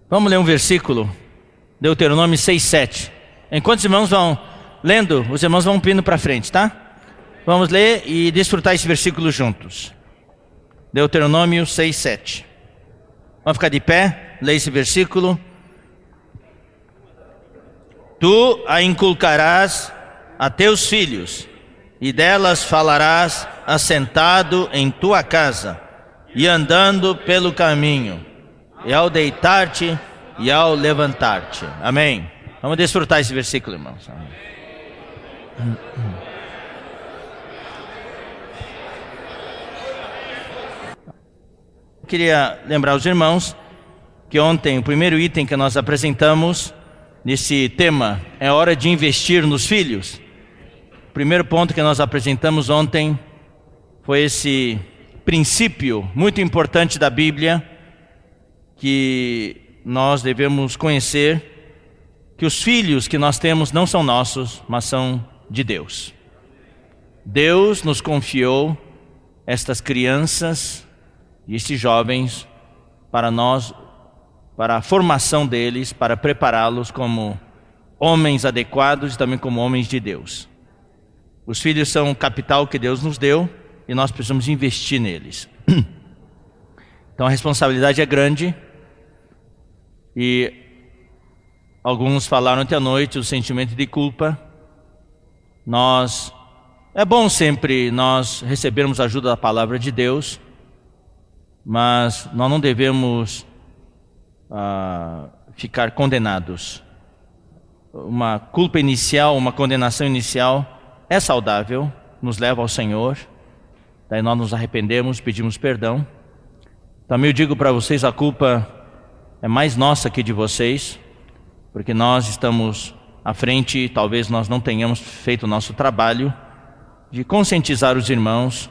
Vamos ler um versículo, Deuteronômio 6:7. Enquanto os irmãos vão lendo, os irmãos vão vindo para frente, tá? Vamos ler e desfrutar esse versículo juntos. Deuteronômio 6:7. Vamos ficar de pé, ler esse versículo. Tu a inculcarás a teus filhos, e delas falarás assentado em tua casa, e andando pelo caminho, e ao deitar-te e ao levantar-te. Amém. Vamos desfrutar esse versículo, irmãos. Amém. Eu queria lembrar os irmãos que ontem o primeiro item que nós apresentamos nesse tema é hora de investir nos filhos. O primeiro ponto que nós apresentamos ontem foi esse princípio muito importante da Bíblia que nós devemos conhecer, que os filhos que nós temos não são nossos, mas são de Deus. Deus nos confiou estas crianças e esses jovens para nós, para a formação deles, para prepará-los como homens adequados e também como homens de Deus. Os filhos são o capital que Deus nos deu e nós precisamos investir neles. Então a responsabilidade é grande e alguns falaram ontem à noite o sentimento de culpa. É bom sempre nós recebermos a ajuda da palavra de Deus, mas nós não devemos ficar condenados. Uma culpa inicial, uma condenação inicial é saudável, nos leva ao Senhor, daí nós nos arrependemos, pedimos perdão. Também eu digo para vocês, a culpa é mais nossa que de vocês, porque nós estamos à frente e talvez nós não tenhamos feito o nosso trabalho de conscientizar os irmãos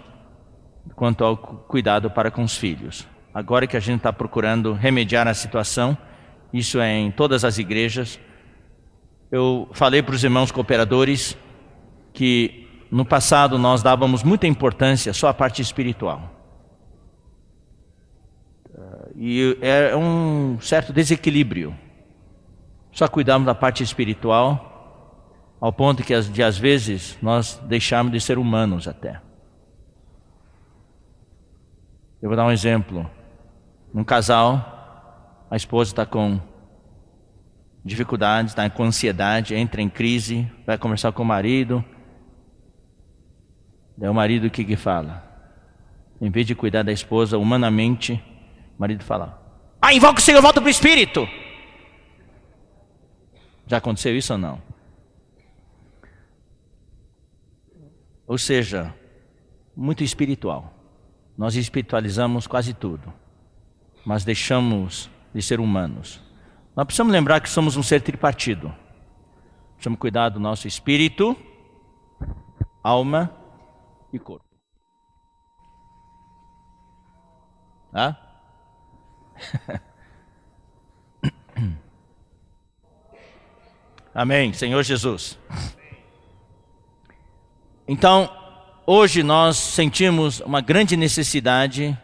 quanto ao cuidado para com os filhos. Agora que a gente está procurando remediar a situação, isso é em todas as igrejas. Eu falei para os irmãos cooperadores que no passado nós dávamos muita importância só à parte espiritual. E é um certo desequilíbrio. Só cuidamos da parte espiritual, ao ponto que às vezes nós deixamos de ser humanos até. Eu vou dar um exemplo. Num casal, a esposa está com dificuldades, está com ansiedade, entra em crise, vai conversar com o marido. Daí o marido o que fala? Em vez de cuidar da esposa humanamente, o marido fala: invoca o Senhor, volta para o Espírito. Já aconteceu isso ou não? Ou seja, muito espiritual. Nós espiritualizamos quase tudo, mas deixamos de ser humanos. Nós precisamos lembrar que somos um ser tripartido. Precisamos cuidar do nosso espírito, alma e corpo. Amém, Senhor Jesus. Então, hoje nós sentimos uma grande necessidade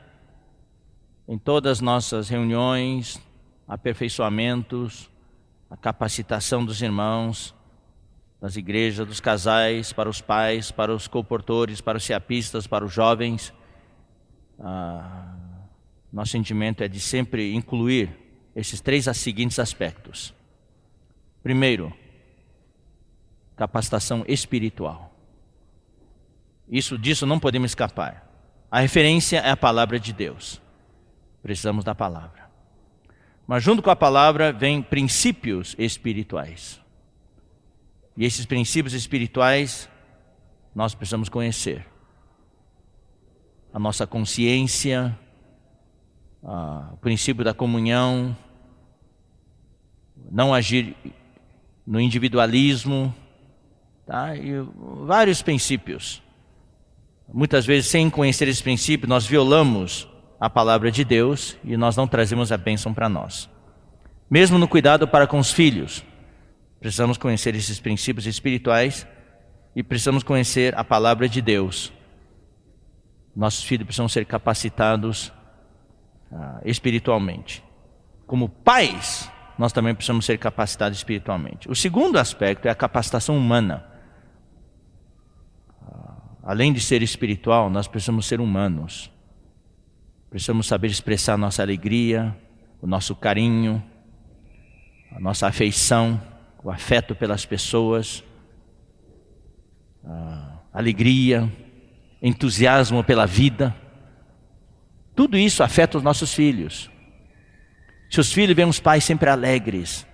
em todas as nossas reuniões, aperfeiçoamentos, a capacitação dos irmãos, das igrejas, dos casais, para os pais, para os comportores, para os ceapistas, para os jovens. Nosso sentimento é de sempre incluir esses três seguintes aspectos. Primeiro, capacitação espiritual. Disso não podemos escapar. A referência é a palavra de Deus. Precisamos da palavra. Mas junto com a palavra vem princípios espirituais. E esses princípios espirituais nós precisamos conhecer. A nossa consciência, o princípio da comunhão, não agir no individualismo, tá? E vários princípios. Muitas vezes, sem conhecer esse princípio, nós violamos a palavra de Deus e nós não trazemos a bênção para nós. Mesmo no cuidado para com os filhos, precisamos conhecer esses princípios espirituais e precisamos conhecer a palavra de Deus. Nossos filhos precisam ser capacitados espiritualmente. como pais, nós também precisamos ser capacitados espiritualmente. O segundo aspecto é a capacitação humana. Além de ser espiritual, nós precisamos ser humanos. Precisamos saber expressar nossa alegria, o nosso carinho, a nossa afeição, o afeto pelas pessoas, a alegria, entusiasmo pela vida. Tudo isso afeta os nossos filhos. Se os filhos veem os pais sempre alegres,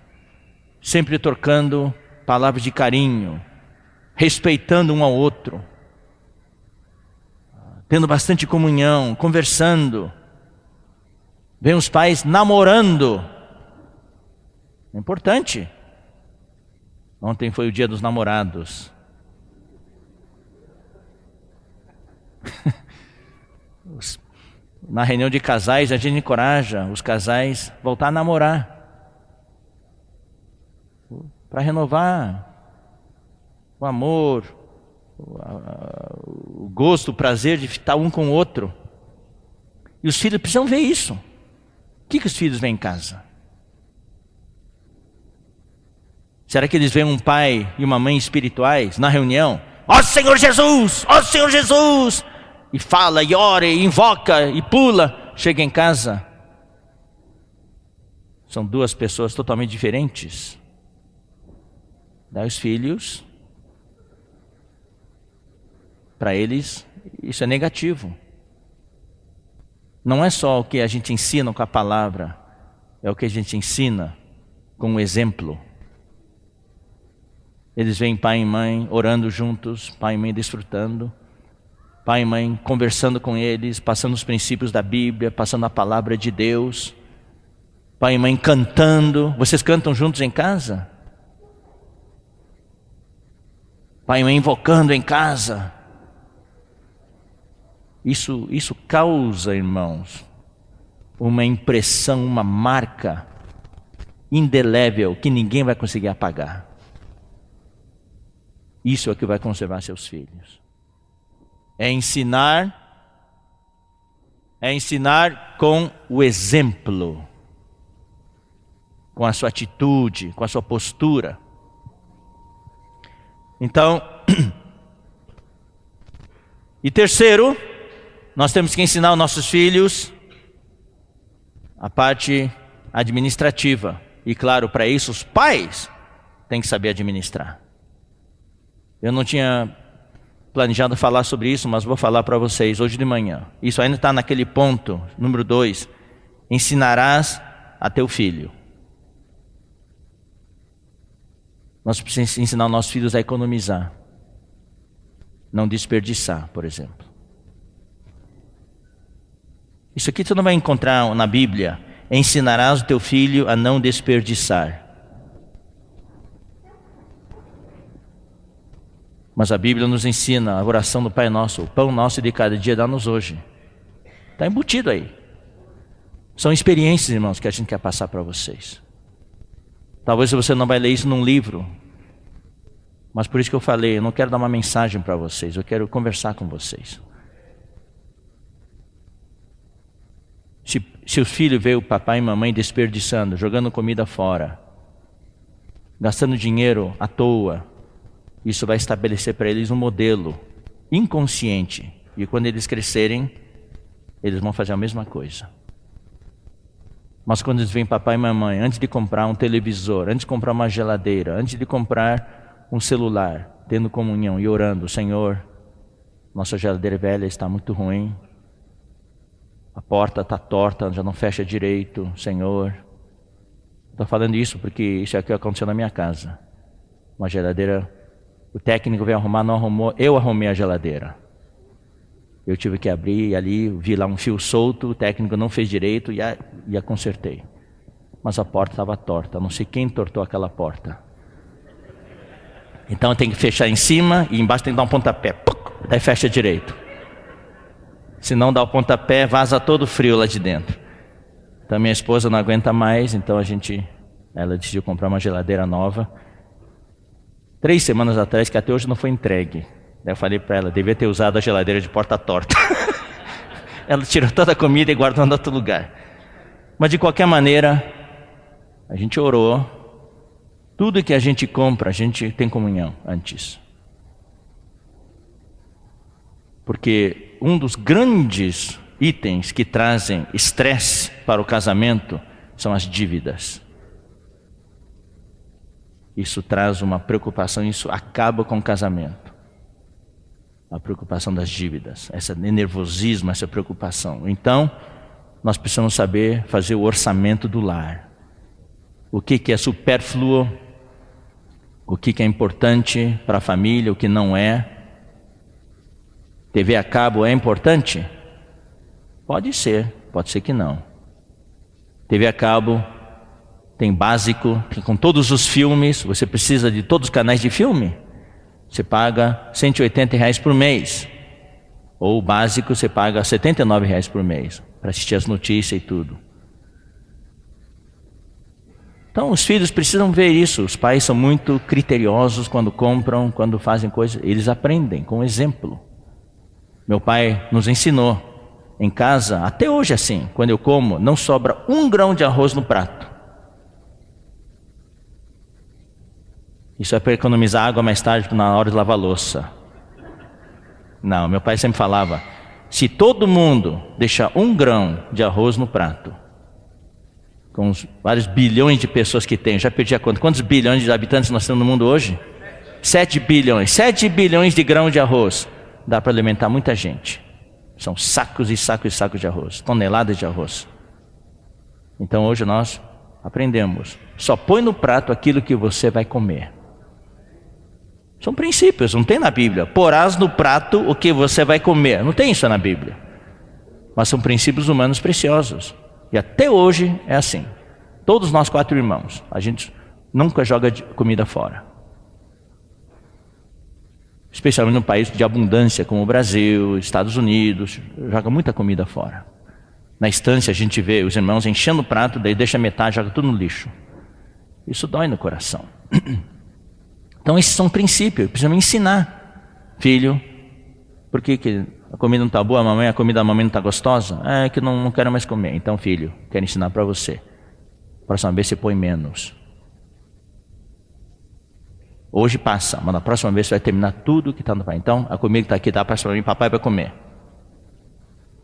sempre trocando palavras de carinho, respeitando um ao outro, tendo bastante comunhão, conversando, veem os pais namorando, é importante. Ontem foi o dia dos namorados. Na reunião de casais, a gente encoraja os casais a voltar a namorar, para renovar o amor, o gosto, o prazer de estar um com o outro. E os filhos precisam ver isso. O que os filhos veem em casa? Será que eles veem um pai e uma mãe espirituais na reunião? Ó Senhor Jesus! Ó Senhor Jesus! E fala, e ora, e invoca, e pula. Chega em casa, são duas pessoas totalmente diferentes. Daí os filhos, para eles, isso é negativo. Não é só o que a gente ensina com a palavra, é o que a gente ensina com o exemplo. Eles veem pai e mãe orando juntos, pai e mãe desfrutando, pai e mãe conversando com eles, passando os princípios da Bíblia, passando a palavra de Deus, pai e mãe cantando. Vocês cantam juntos em casa? Pai e mãe invocando em casa. Isso causa, irmãos, uma impressão, uma marca indelével que ninguém vai conseguir apagar. Isso é o que vai conservar seus filhos. É ensinar com o exemplo, com a sua atitude, com a sua postura. Então, e terceiro, nós temos que ensinar aos nossos filhos a parte administrativa. E claro, para isso os pais têm que saber administrar. Eu não tinha planejado falar sobre isso, mas vou falar para vocês hoje de manhã. Isso ainda está naquele ponto, número 2. Ensinarás a teu filho. Nós precisamos ensinar os nossos filhos a economizar. Não desperdiçar, por exemplo. Isso aqui tu não vai encontrar na Bíblia. Ensinarás o teu filho a não desperdiçar. Mas a Bíblia nos ensina a oração do Pai Nosso. O pão nosso de cada dia dá-nos hoje. Está embutido aí. São experiências, irmãos, que a gente quer passar para vocês. Talvez você não vai ler isso num livro. Mas por isso que eu falei, eu não quero dar uma mensagem para vocês. Eu quero conversar com vocês. Se o filho vê o papai e mamãe desperdiçando, jogando comida fora, gastando dinheiro à toa, isso vai estabelecer para eles um modelo inconsciente. E quando eles crescerem, eles vão fazer a mesma coisa. Mas quando eles veem papai e mamãe, antes de comprar um televisor, antes de comprar uma geladeira, antes de comprar um celular, tendo comunhão e orando, Senhor, nossa geladeira velha está muito ruim, a porta está torta, já não fecha direito, Senhor. Estou falando isso porque isso é o que aconteceu na minha casa. Uma geladeira, o técnico veio arrumar, não arrumou, eu arrumei a geladeira. Eu tive que abrir ali, vi lá um fio solto, o técnico não fez direito e a consertei. Mas a porta estava torta, não sei quem entortou aquela porta. Então tem que fechar em cima e embaixo tem que dar um pontapé, daí fecha direito. Se não dá o pontapé, vaza todo o frio lá de dentro. Então minha esposa não aguenta mais, então ela decidiu comprar uma geladeira nova. 3 semanas atrás, que até hoje não foi entregue. Daí eu falei para ela, devia ter usado a geladeira de porta torta. Ela tirou toda a comida e guardou em outro lugar. Mas de qualquer maneira, A gente orou. Tudo que a gente compra, a gente tem comunhão antes. Porque um dos grandes itens que trazem estresse para o casamento são as dívidas. Isso traz uma preocupação, isso acaba com o casamento. A preocupação das dívidas, esse nervosismo, essa preocupação. Então, nós precisamos saber fazer o orçamento do lar. O que é supérfluo, o que é importante para a família, o que não é. TV a cabo é importante? Pode ser que não. TV a cabo tem básico, com todos os filmes, você precisa de todos os canais de filme, você paga R$180 por mês. Ou o básico você paga R$79 por mês, para assistir as notícias e tudo. Então os filhos precisam ver isso. Os pais são muito criteriosos quando compram, quando fazem coisas. Eles aprendem com exemplo. Meu pai nos ensinou. Em casa, até hoje assim, quando eu como, não sobra 1 grão de arroz no prato. Isso é para economizar água mais tarde, na hora de lavar louça. Não, meu pai sempre falava, se todo mundo deixar 1 grão de arroz no prato, com os vários bilhões de pessoas que tem, já perdi a conta, quantos bilhões de habitantes nós temos no mundo hoje? 7 bilhões, 7 bilhões de grãos de arroz, dá para alimentar muita gente. São sacos e sacos e sacos de arroz, toneladas de arroz. Então hoje nós aprendemos, só põe no prato aquilo que você vai comer. São princípios, não tem na Bíblia. Porás no prato o que você vai comer. Não tem isso na Bíblia. Mas são princípios humanos preciosos. E até hoje é assim. Todos nós 4 irmãos, a gente nunca joga comida fora. Especialmente num país de abundância como o Brasil, Estados Unidos, joga muita comida fora. Na estância a gente vê os irmãos enchendo o prato, daí deixa metade, joga tudo no lixo. Isso dói no coração. Então esses são princípios, precisamos ensinar. Filho, por que a comida não está boa, a comida da mamãe não está gostosa? É que não quero mais comer. Então filho, quero ensinar para você. Próxima vez você põe menos. Hoje passa, mas na próxima vez você vai terminar tudo que está no pai. Então a comida que está aqui dá para mim, papai vai comer.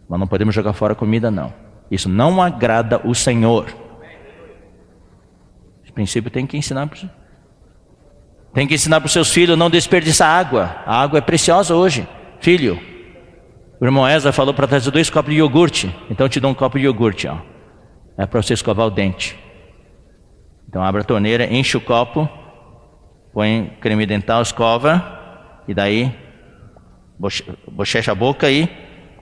Mas não podemos jogar fora a comida não. Isso não agrada o Senhor. Esse princípio tem que ensinar para você. Tem que ensinar para os seus filhos não desperdiçar água. A água é preciosa hoje. Filho, o irmão Ezra falou para trazer 2 copos de iogurte. Então eu te dou um copo de iogurte, ó. É para você escovar o dente. Então abre a torneira, enche o copo, põe creme dental, escova, e daí bochecha a boca aí,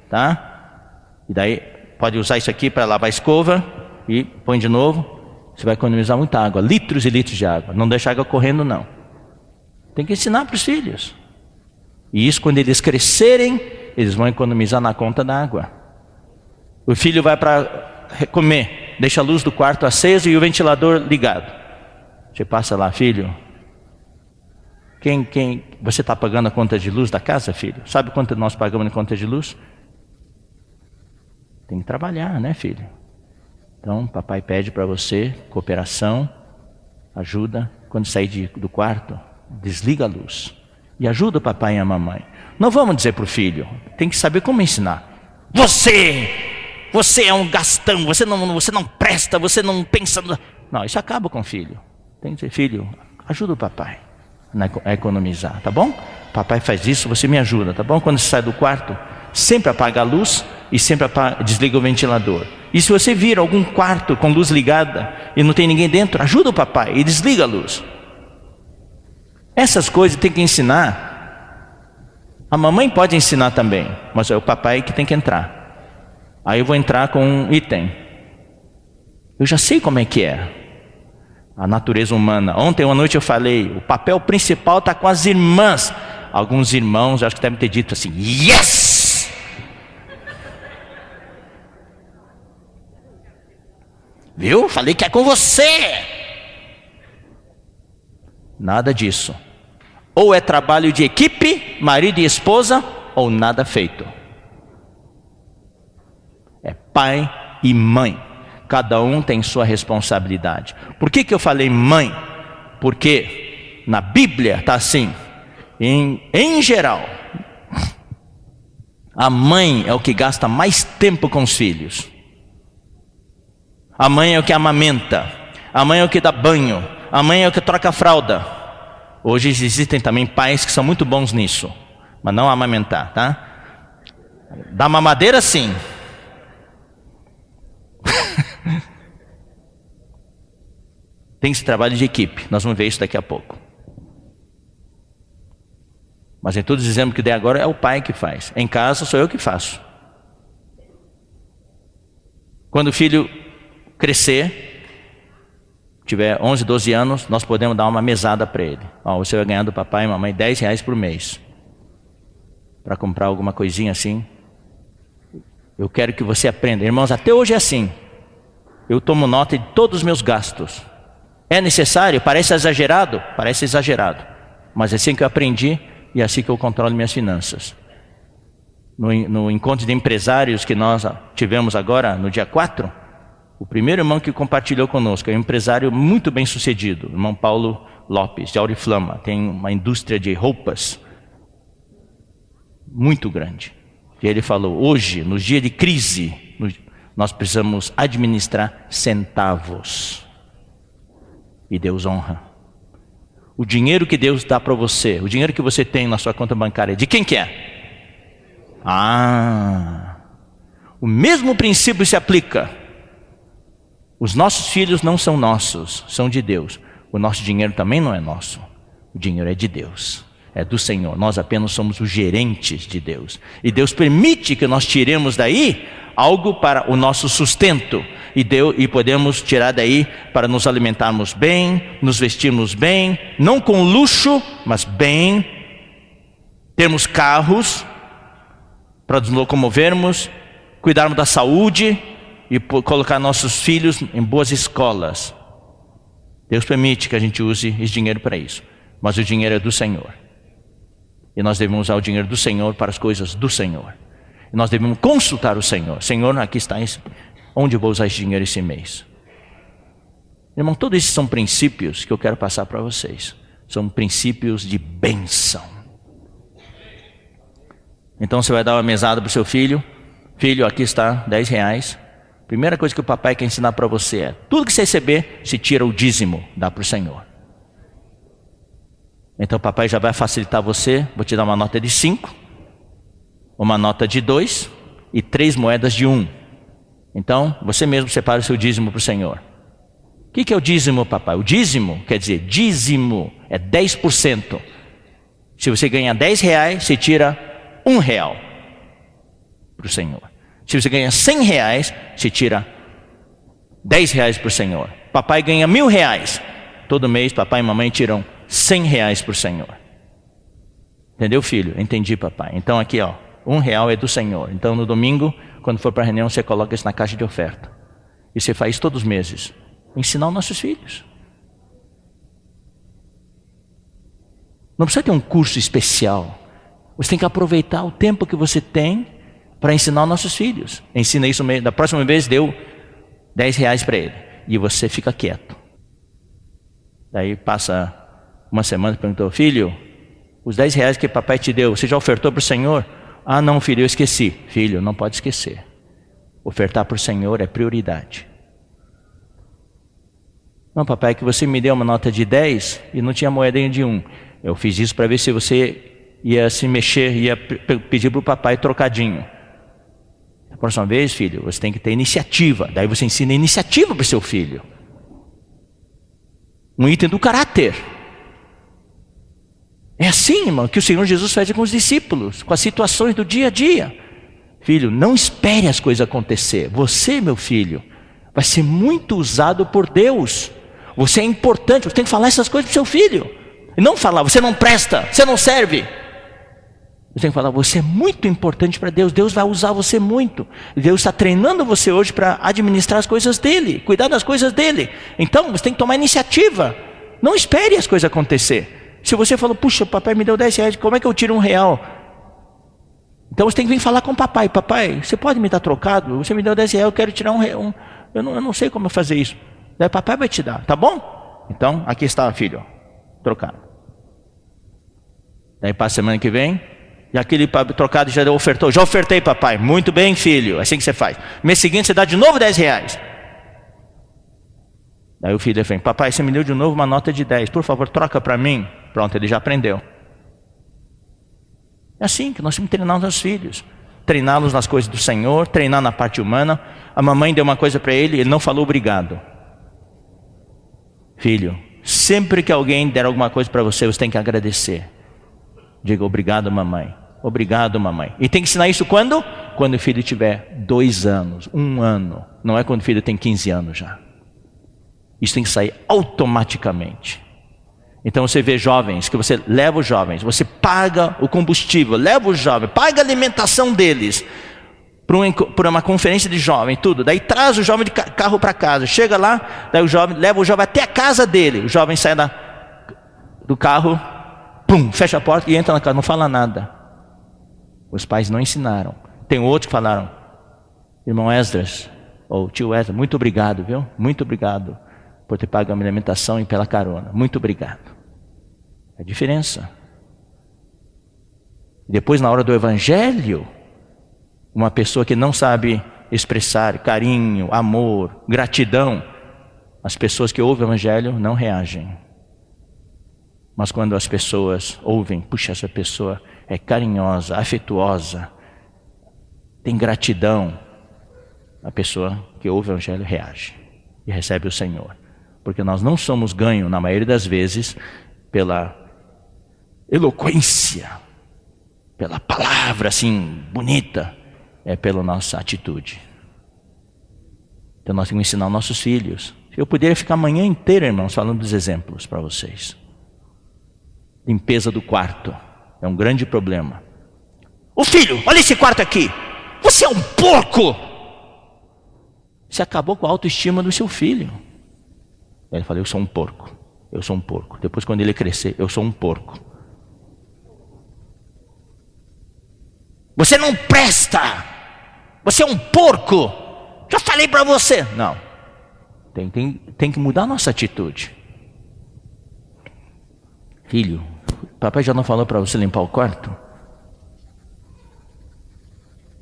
tá? E daí pode usar isso aqui para lavar a escova e põe de novo. Você vai economizar muita água, litros e litros de água. Não deixa a água correndo não. Tem que ensinar para os filhos. E isso quando eles crescerem, eles vão economizar na conta da água. O filho vai para comer, deixa a luz do quarto acesa e o ventilador ligado. Você passa lá, filho. Você está pagando a conta de luz da casa, filho? Sabe quanto nós pagamos na conta de luz? Tem que trabalhar, né, filho? Então, papai pede para você cooperação, ajuda. Quando sair do quarto, desliga a luz e ajuda o papai e a mamãe. Não vamos dizer para o filho, tem que saber como ensinar. Você é um gastão, você não presta, você não pensa. Não, isso acaba com o filho. Tem que dizer, filho, ajuda o papai a economizar, tá bom? Papai faz isso, você me ajuda, tá bom? Quando você sai do quarto, sempre apaga a luz e sempre desliga o ventilador. E se você vir algum quarto com luz ligada e não tem ninguém dentro, ajuda o papai e desliga a luz. Essas coisas tem que ensinar. A mamãe pode ensinar também, mas é o papai que tem que entrar. Aí eu vou entrar com um item. Eu já sei como é que é a natureza humana. Ontem à noite eu falei, o papel principal está com as irmãs. Alguns irmãos, acho que devem ter dito assim, yes! Viu? Falei que é com você. Nada disso. Ou é trabalho de equipe, marido e esposa, ou nada feito. É pai e mãe. Cada um tem sua responsabilidade. Por que eu falei mãe? Porque na Bíblia está assim, em geral, a mãe é o que gasta mais tempo com os filhos. A mãe é o que amamenta. A mãe é o que dá banho. A mãe é o que troca a fralda. Hoje existem também pais que são muito bons nisso, mas não amamentar, tá? Da mamadeira, sim. Tem esse trabalho de equipe. Nós vamos ver isso daqui a pouco. Mas em todos os exemplos que dei agora é o pai que faz. Em casa sou eu que faço. Quando o filho crescer, tiver 11, 12 anos, nós podemos dar uma mesada para ele. Ó, você vai ganhar do papai e mamãe R$10 por mês para comprar alguma coisinha assim. Eu quero que você aprenda. Irmãos, até hoje é assim. Eu tomo nota de todos os meus gastos. É necessário? Parece exagerado? Parece exagerado. Mas é assim que eu aprendi e é assim que eu controlo minhas finanças. No encontro de empresários que nós tivemos agora, no dia 4, o primeiro irmão que compartilhou conosco é um empresário muito bem sucedido, o irmão Paulo Lopes, de Auriflama. Tem uma indústria de roupas muito grande. E ele falou, hoje, nos dias de crise, nós precisamos administrar centavos. E Deus honra. O dinheiro que Deus dá para você, o dinheiro que você tem na sua conta bancária, de quem que é? O mesmo princípio se aplica. Os nossos filhos não são nossos, são de Deus. O nosso dinheiro também não é nosso. O dinheiro é de Deus, é do Senhor. Nós apenas somos os gerentes de Deus. E Deus permite que nós tiremos daí algo para o nosso sustento. E podemos tirar daí para nos alimentarmos bem, nos vestirmos bem, não com luxo, mas bem. Termos carros para nos locomovermos, cuidarmos da saúde e colocar nossos filhos em boas escolas. Deus permite que a gente use esse dinheiro para isso, mas o dinheiro é do Senhor. E nós devemos usar o dinheiro do Senhor para as coisas do Senhor. E nós devemos consultar o Senhor. Senhor, aqui está isso. Onde eu vou usar esse dinheiro esse mês? Irmão, todos esses são princípios que eu quero passar para vocês. São princípios de bênção. Então você vai dar uma mesada para o seu filho. Filho, aqui está R$10. Primeira coisa que o papai quer ensinar para você é: tudo que você receber, se tira o dízimo, dá para o Senhor. Então o papai já vai facilitar você. Vou te dar uma nota de 5, uma nota de 2 e 3 moedas de 1. Então você mesmo separa o seu dízimo para o Senhor. O que é o dízimo, papai? O dízimo quer dizer, dízimo é 10%. Se você ganhar R$10, você tira R$1 para o Senhor. Se você ganha R$100, você tira R$10 para o Senhor. Papai ganha R$1.000. Todo mês papai e mamãe tiram R$100 para o Senhor. Entendeu, filho? Entendi, papai. Então aqui, ó, R$1 é do Senhor. Então no domingo, quando for para a reunião, você coloca isso na caixa de oferta. E você faz isso todos os meses. Ensinar os nossos filhos. Não precisa ter um curso especial. Você tem que aproveitar o tempo que você tem para ensinar os nossos filhos. Ensina isso mesmo. Da próxima vez deu R$10 para ele. E você fica quieto. Daí passa uma semana e perguntou: filho, os R$10 que papai te deu, você já ofertou para o Senhor? Ah não, filho, eu esqueci. Filho, não pode esquecer. Ofertar para o Senhor é prioridade. Não, papai, é que você me deu uma nota de 10 e não tinha moedinha de 1. Eu fiz isso para ver se você ia se mexer, ia pedir para o papai trocadinho. Da próxima vez, filho, você tem que ter iniciativa. Daí você ensina iniciativa para o seu filho. Um item do caráter. É assim, irmão, que o Senhor Jesus faz com os discípulos, com as situações do dia a dia. Filho, não espere as coisas acontecer. Você, meu filho, vai ser muito usado por Deus. Você é importante, você tem que falar essas coisas para o seu filho. E não falar, você não presta, você não serve. Você tem que falar, você é muito importante para Deus. Deus vai usar você muito. Deus está treinando você hoje para administrar as coisas dEle, cuidar das coisas dEle. Então, você tem que tomar iniciativa. Não espere as coisas acontecer. Se você falou, puxa, o papai me deu R$10, como é que eu tiro R$1? Então você tem que vir falar com o papai. Papai, você pode me dar trocado? Você me deu R$10, eu quero tirar eu não sei como fazer isso. Daí papai vai te dar, tá bom? Então, aqui está, filho, trocado. Daí passa a semana que vem, e aquele trocado já ofertou. Já ofertei, papai. Muito bem, filho, assim que você faz. Mês seguinte você dá de novo 10 reais. Daí o filho vem, papai, você me deu de novo uma nota de 10, por favor, troca para mim. Pronto, ele já aprendeu. É assim que nós temos que treinar os nossos filhos. Treiná-los nas coisas do Senhor, treinar na parte humana. A mamãe deu uma coisa para ele, ele não falou obrigado. Filho, sempre que alguém der alguma coisa para você, você tem que agradecer. Diga obrigado, mamãe. Obrigado, mamãe. E tem que ensinar isso quando? Quando o filho tiver 2 anos, 1 ano. Não é quando o filho tem 15 anos já. Isso tem que sair automaticamente. Então você vê jovens, que você leva os jovens, você paga o combustível, leva os jovens, paga a alimentação deles, para uma conferência de jovem, tudo. Daí traz o jovem de carro para casa, chega lá, daí o jovem, leva o jovem até a casa dele. O jovem sai do carro, pum, fecha a porta e entra na casa, não fala nada. Os pais não ensinaram. Tem outros que falaram, irmão Esdras, ou tio Esdras, muito obrigado, viu? Muito obrigado por ter pago a minha alimentação e pela carona. Muito obrigado. É a diferença. Depois, na hora do evangelho, uma pessoa que não sabe expressar carinho, amor, gratidão, as pessoas que ouvem o evangelho não reagem. Mas quando as pessoas ouvem, puxa, essa pessoa é carinhosa, afetuosa, tem gratidão, a pessoa que ouve o evangelho reage e recebe o Senhor. Porque nós não somos ganhos, na maioria das vezes, pela eloquência, pela palavra assim, bonita, é pela nossa atitude. Então nós temos que ensinar nossos filhos. Eu poderia ficar a manhã inteira, irmãos, falando dos exemplos para vocês. Limpeza do quarto é um grande problema. Ô filho, olha esse quarto aqui. Você é um porco. Você acabou com a autoestima do seu filho. Ele falou, eu sou um porco. Eu sou um porco. Depois quando ele crescer, eu sou um porco. Você não presta. Você é um porco. Já falei para você. Não. Tem que mudar a nossa atitude. Filho, papai já não falou para você limpar o quarto?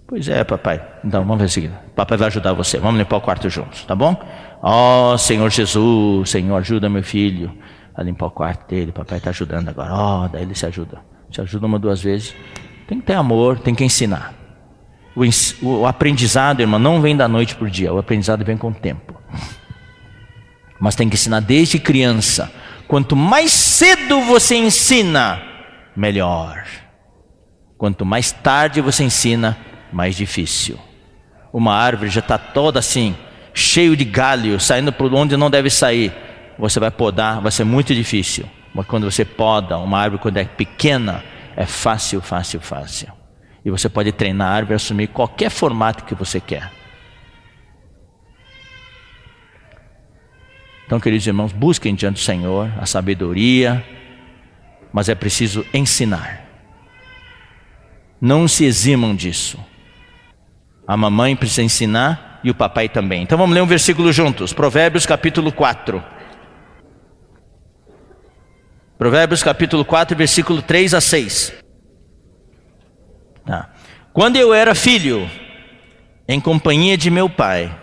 Pois é, papai. Então, vamos ver o seguinte. Papai vai ajudar você. Vamos limpar o quarto juntos, tá bom? Ó, Senhor Jesus, Senhor, ajuda meu filho a limpar o quarto dele. Papai está ajudando agora. Ó, daí ele se ajuda. Se ajuda 1, 2 vezes. Tem que ter amor, tem que ensinar. O aprendizado, irmão, não vem da noite para o dia. O aprendizado vem com o tempo. Mas tem que ensinar desde criança. Quanto mais cedo você ensina, melhor. Quanto mais tarde você ensina, mais difícil. Uma árvore já está toda assim, cheio de galho, saindo por onde não deve sair. Você vai podar, vai ser muito difícil. Mas quando você poda uma árvore, quando é pequena, é fácil, fácil, fácil. E você pode treinar a árvore a assumir qualquer formato que você quer. Então, queridos irmãos, busquem diante do Senhor a sabedoria, mas é preciso ensinar. Não se eximam disso. A mamãe precisa ensinar e o papai também. Então vamos ler um versículo juntos. Provérbios capítulo 4. Provérbios capítulo 4, versículo 3 a 6. Tá. Quando eu era filho, em companhia de meu pai,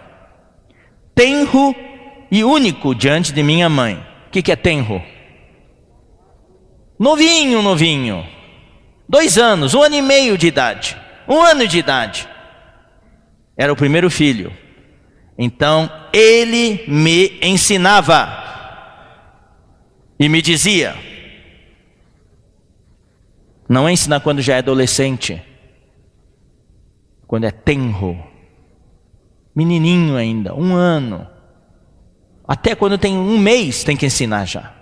tenro e único diante de minha mãe. O que é tenro? Novinho. 2 anos, 1 ano e meio de idade. 1 ano de idade. Era o primeiro filho. Então ele me ensinava e me dizia. Não é ensinar quando já é adolescente, quando é tenro, menininho ainda, 1 ano. Até quando tem 1 mês tem que ensinar já.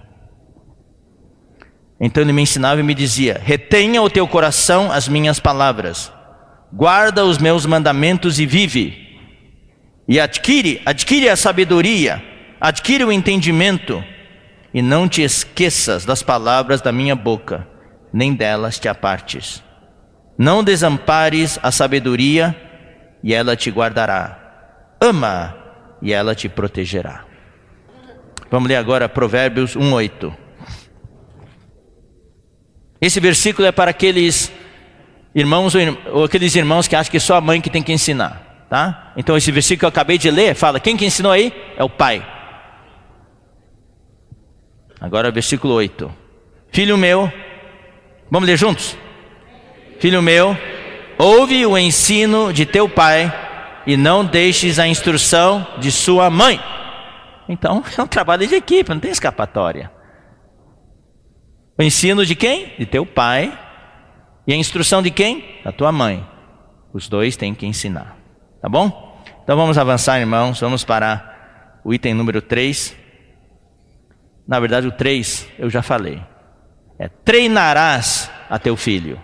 Então ele me ensinava e me dizia: retenha o teu coração as minhas palavras, guarda os meus mandamentos e vive. E adquire a sabedoria, adquire o entendimento, e não te esqueças das palavras da minha boca, nem delas te apartes. Não desampares a sabedoria, e ela te guardará. Ama e ela te protegerá. Vamos ler agora Provérbios 1:8. Esse versículo é para aqueles irmãos ou aqueles irmãos que acham que só a mãe que tem que ensinar, tá? Então esse versículo que eu acabei de ler fala, quem que ensinou aí? É o pai. Agora versículo 8. Filho meu, vamos ler juntos? Filho meu, ouve o ensino de teu pai e não deixes a instrução de sua mãe. Então é um trabalho de equipe, não tem escapatória. O ensino de quem? De teu pai. E a instrução de quem? Da tua mãe. Os dois têm que ensinar, tá bom? Então vamos avançar, irmãos, vamos para o item número 3. Na verdade o 3 eu já falei. Treinarás a teu filho.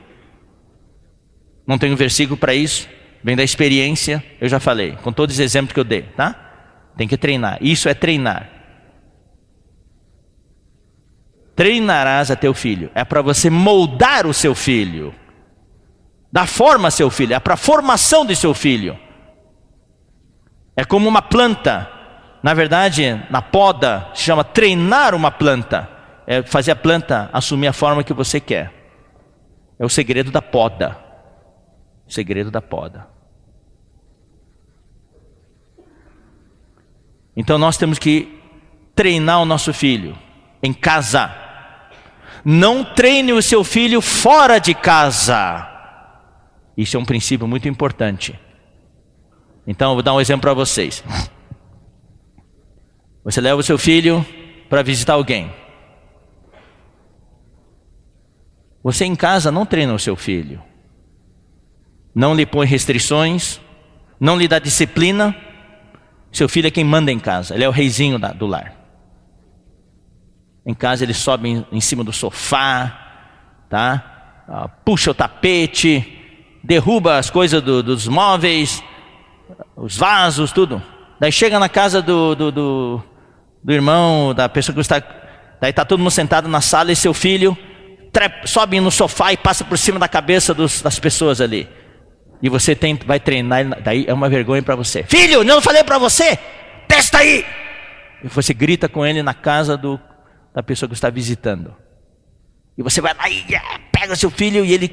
Não tem um versículo para isso, vem da experiência, eu já falei, com todos os exemplos que eu dei, tá? Tem que treinar, isso é treinar. Treinarás a teu filho, é para você moldar o seu filho, dar forma ao seu filho, é para a formação do seu filho. É como uma planta, na verdade, na poda, se chama treinar uma planta, é fazer a planta assumir a forma que você quer. É o segredo da poda. O segredo da poda. Então nós temos que treinar o nosso filho em casa. Não treine o seu filho fora de casa. Isso é um princípio muito importante. Então eu vou dar um exemplo para vocês. Você leva o seu filho para visitar alguém. Você em casa não treina o seu filho. Não lhe põe restrições, não lhe dá disciplina. Seu filho é quem manda em casa, ele é o reizinho do lar. Em casa ele sobe em cima do sofá, tá? Puxa o tapete, derruba as coisas dos móveis, os vasos, tudo. Daí chega na casa do irmão, da pessoa que está... Daí está todo mundo sentado na sala e seu filho sobe no sofá e passa por cima da cabeça das pessoas ali. E você vai treinar, daí é uma vergonha para você. Filho, não falei para você? Testa aí! E você grita com ele na casa da pessoa que está visitando. E você vai lá e pega seu filho e ele...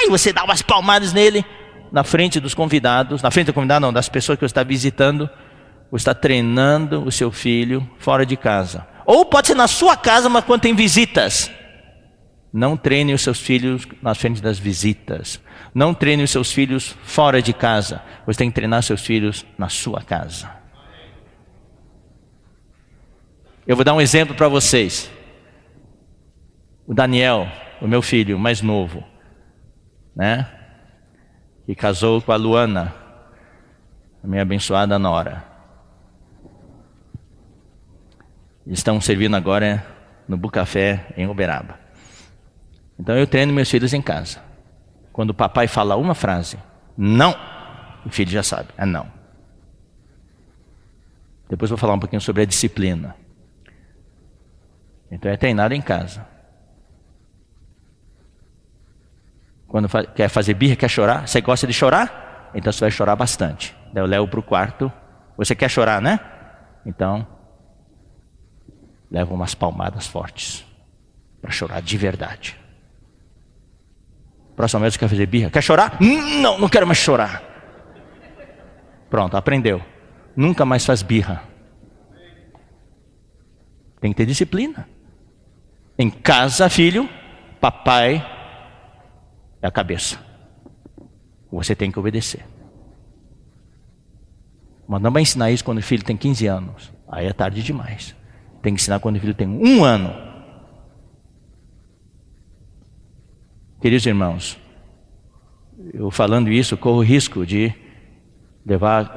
E você dá umas palmadas nele. Na frente dos convidados, na frente do convidado não, das pessoas que você está visitando. Você está treinando o seu filho fora de casa. Ou pode ser na sua casa, mas quando tem visitas. Não treine os seus filhos na frente das visitas. Não treine os seus filhos fora de casa. Você tem que treinar seus filhos na sua casa. Eu vou dar um exemplo para vocês. O Daniel, o meu filho mais novo, né? Que casou com a Luana, a minha abençoada nora. Eles estão servindo agora no Bucafé em Uberaba. Então eu treino meus filhos em casa. Quando o papai fala uma frase, não, o filho já sabe, é não. Depois vou falar um pouquinho sobre a disciplina. Então é treinado em casa. Quando quer fazer birra, quer chorar, você gosta de chorar? Então você vai chorar bastante. Daí eu levo para o quarto. Você quer chorar, né? Então, leva umas palmadas fortes para chorar de verdade. Próxima vez você quer fazer birra, quer chorar? Não, não quero mais chorar. Pronto, aprendeu. Nunca mais faz birra. Tem que ter disciplina. Em casa, filho, papai é a cabeça. Você tem que obedecer. Mas não vai ensinar isso quando o filho tem 15 anos. Aí é tarde demais. Tem que ensinar quando o filho tem 1 ano. Queridos irmãos, eu falando isso, corro o risco de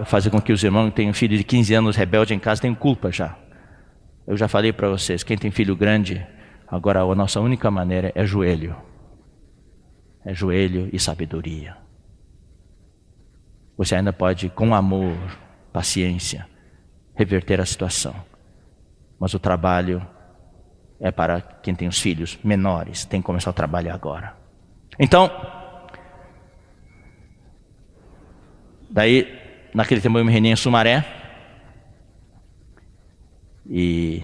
fazer com que os irmãos que têm um filho de 15 anos rebelde em casa tenham culpa já. Eu já falei para vocês, quem tem filho grande, agora a nossa única maneira é joelho. É joelho e sabedoria. Você ainda pode, com amor, paciência, reverter a situação. Mas o trabalho é para quem tem os filhos menores, tem que começar o trabalho agora. Então, daí, naquele tempo eu me reuni em Sumaré, E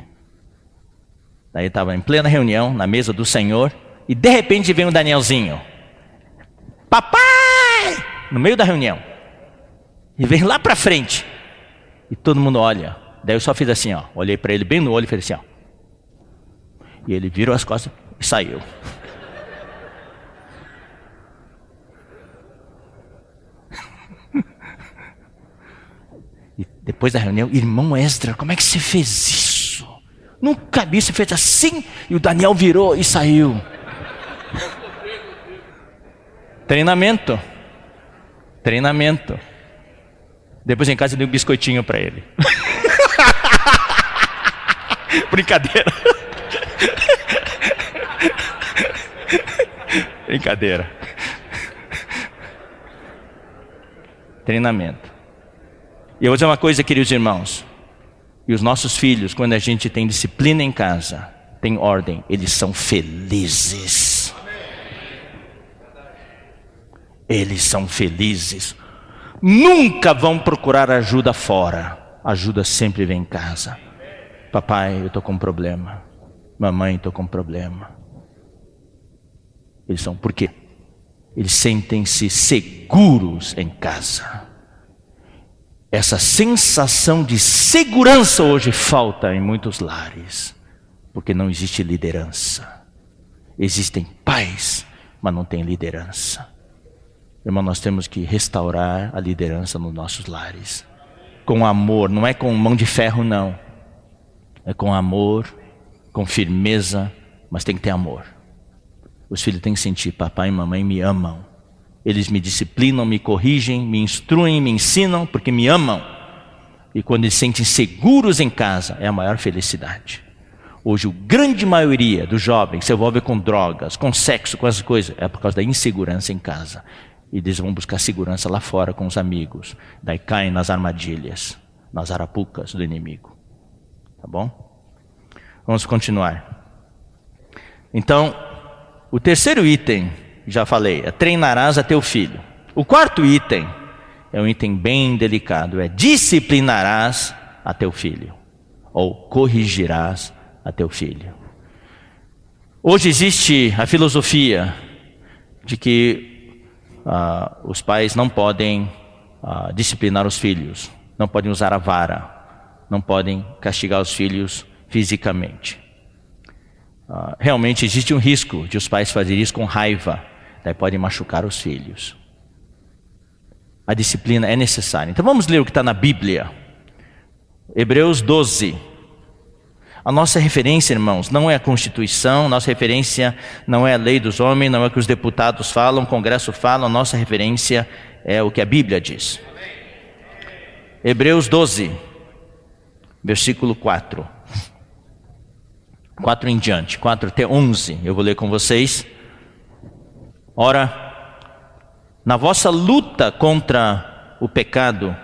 daí estava em plena reunião, na mesa do Senhor, e de repente vem o Danielzinho. Papai! No meio da reunião. E vem lá para frente. E todo mundo olha. Daí eu só fiz assim, ó. Olhei para ele bem no olho e fiz assim, ó. E ele virou as costas e saiu. E depois da reunião, irmão Esdra, como é que você fez isso? Nunca vi, você fez assim. E o Daniel virou e saiu. Treinamento. Treinamento. Depois em casa eu dei um biscoitinho para ele. Brincadeira. Brincadeira. Treinamento. E eu vou dizer uma coisa, queridos irmãos. E os nossos filhos, quando a gente tem disciplina em casa, tem ordem, eles são felizes. Eles são felizes. Nunca vão procurar ajuda fora. Ajuda sempre vem em casa. Papai, eu estou com um problema. Mamãe, estou com um problema. Eles são, por quê? Eles sentem-se seguros em casa. Essa sensação de segurança hoje falta em muitos lares. Porque não existe liderança. Existem pais, mas não tem liderança. Irmão, nós temos que restaurar a liderança nos nossos lares. Com amor, não é com mão de ferro não. É com amor, com firmeza, mas tem que ter amor. Os filhos têm que sentir, papai e mamãe me amam. Eles me disciplinam, me corrigem, me instruem, me ensinam, porque me amam. E quando eles se sentem seguros em casa, é a maior felicidade. Hoje, a grande maioria dos jovens se envolve com drogas, com sexo, com essas coisas, é por causa da insegurança em casa. E eles vão buscar segurança lá fora com os amigos. Daí caem nas armadilhas, nas arapucas do inimigo. Tá bom? Vamos continuar. Então, o terceiro item, já falei, é treinarás a teu filho. O quarto item é um item bem delicado, é disciplinarás a teu filho. Ou corrigirás a teu filho. Hoje existe a filosofia de que os pais não podem disciplinar os filhos, não podem usar a vara, não podem castigar os filhos fisicamente. Realmente existe um risco de os pais fazerem isso com raiva, daí podem machucar os filhos. A disciplina é necessária. Então vamos ler o que está na Bíblia. Hebreus 12. A nossa referência, irmãos, não é a Constituição, nossa referência não é a lei dos homens, não é o que os deputados falam, o Congresso fala, a nossa referência é o que a Bíblia diz. Hebreus 12, versículo 4. 4 em diante, 4 até 11, eu vou ler com vocês. Ora, na vossa luta contra o pecado,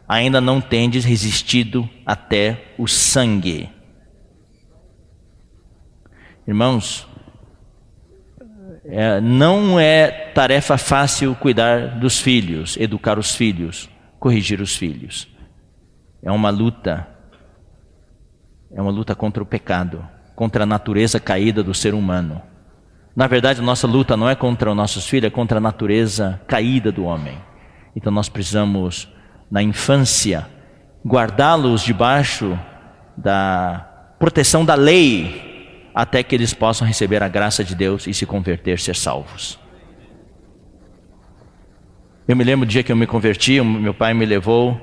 ainda não tendes resistido até o sangue. Irmãos, não é tarefa fácil cuidar dos filhos, educar os filhos, corrigir os filhos. É uma luta contra o pecado, contra a natureza caída do ser humano. Na verdade, a nossa luta não é contra os nossos filhos, é contra a natureza caída do homem. Então nós precisamos, na infância, guardá-los debaixo da proteção da lei, até que eles possam receber a graça de Deus e se converter, ser salvos. Eu me lembro do dia que eu me converti, meu pai me levou,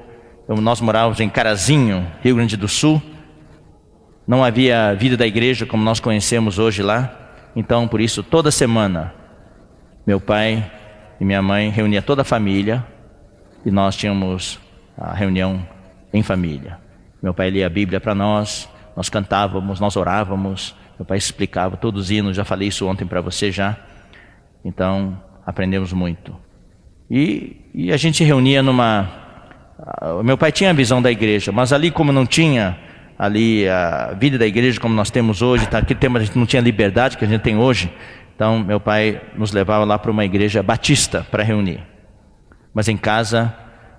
nós morávamos em Carazinho, Rio Grande do Sul. Não havia vida da igreja como nós conhecemos hoje lá. Então, por isso, toda semana, meu pai e minha mãe reuniam toda a família e nós tínhamos a reunião em família. Meu pai lia a Bíblia para nós cantávamos, nós orávamos. Meu pai explicava todos os hinos, já falei isso ontem para você já. Então, aprendemos muito. E a gente reunia meu pai tinha a visão da igreja, mas ali como não tinha ali a vida da igreja como nós temos hoje, tá? Aquele tempo a gente não tinha liberdade que a gente tem hoje. Então, meu pai nos levava lá para uma igreja batista para reunir. Mas em casa,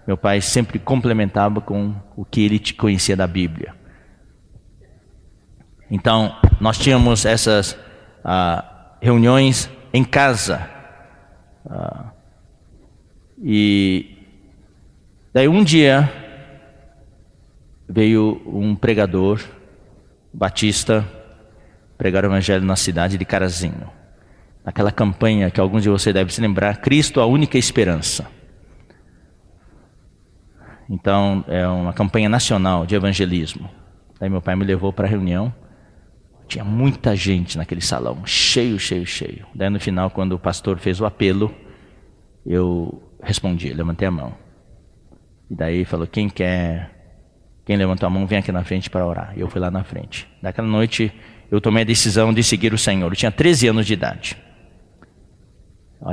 meu pai sempre complementava com o que ele conhecia da Bíblia. Então, nós tínhamos essas reuniões em casa. E daí um dia veio um pregador batista pregar o evangelho na cidade de Carazinho. Naquela campanha que alguns de vocês devem se lembrar, Cristo, a única esperança. Então, é uma campanha nacional de evangelismo. Daí meu pai me levou para a reunião. Tinha muita gente naquele salão, cheio, cheio, cheio. Daí no final, quando o pastor fez o apelo, eu respondi, levantei a mão. E daí falou, quem levantou a mão, vem aqui na frente para orar. E eu fui lá na frente. Naquela noite, eu tomei a decisão de seguir o Senhor. Eu tinha 13 anos de idade.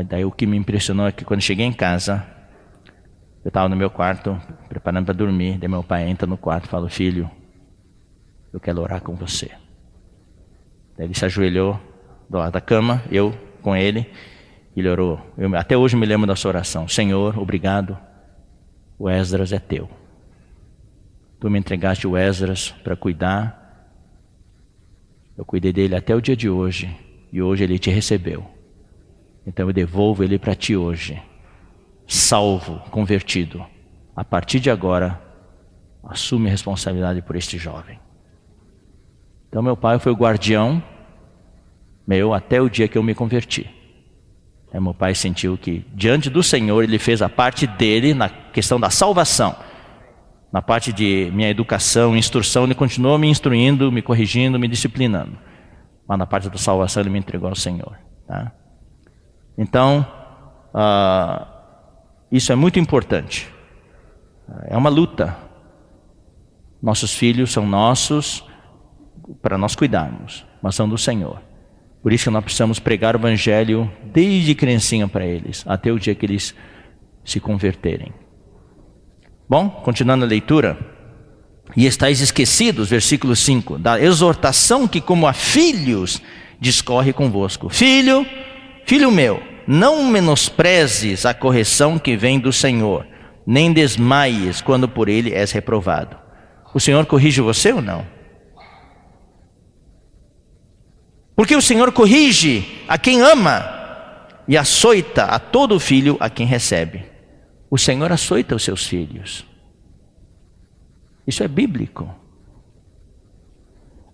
Daí o que me impressionou é que quando cheguei em casa, eu estava no meu quarto, preparando para dormir. Daí meu pai entra no quarto e fala, filho, eu quero orar com você. Daí ele se ajoelhou do lado da cama, eu com ele, e ele orou. Até hoje eu me lembro da sua oração. Senhor, obrigado, o Esdras é teu. Tu me entregaste o Esdras para cuidar. Eu cuidei dele até o dia de hoje, e hoje ele te recebeu. Então eu devolvo ele para ti hoje, salvo, convertido. A partir de agora, assume a responsabilidade por este jovem. Então meu pai foi o guardião meu até o dia que eu me converti. Aí meu pai sentiu que diante do Senhor ele fez a parte dele na questão da salvação. Na parte de minha educação, instrução, ele continuou me instruindo, me corrigindo, me disciplinando. Mas na parte da salvação ele me entregou ao Senhor. Tá? Então, isso é muito importante. É uma luta. Nossos filhos são nossos para nós cuidarmos, mas são do Senhor. Por isso que nós precisamos pregar o evangelho desde criancinha para eles, até o dia que eles se converterem. Bom, continuando a leitura. E estáis esquecidos, versículo 5, da exortação que como a filhos discorre convosco. Filho meu, não menosprezes a correção que vem do Senhor, nem desmaies quando por ele és reprovado. O Senhor corrige você ou não? Porque o Senhor corrige a quem ama e açoita a todo filho a quem recebe. O Senhor açoita os seus filhos. Isso é bíblico.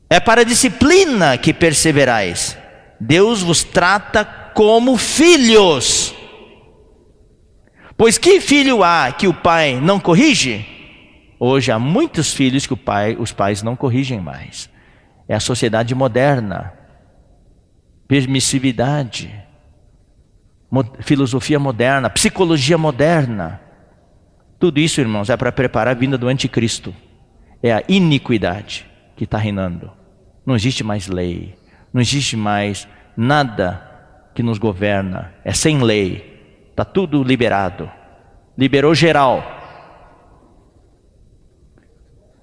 É para a disciplina que perseverais. Deus vos trata como filhos. Pois que filho há que o pai não corrige? Hoje há muitos filhos que os pais não corrigem mais. É a sociedade moderna. Permissividade, filosofia moderna, psicologia moderna. Tudo isso, irmãos, é para preparar a vinda do anticristo. É a iniquidade que está reinando. Não existe mais lei, não existe mais nada que nos governa. É sem lei, está tudo liberado. Liberou geral.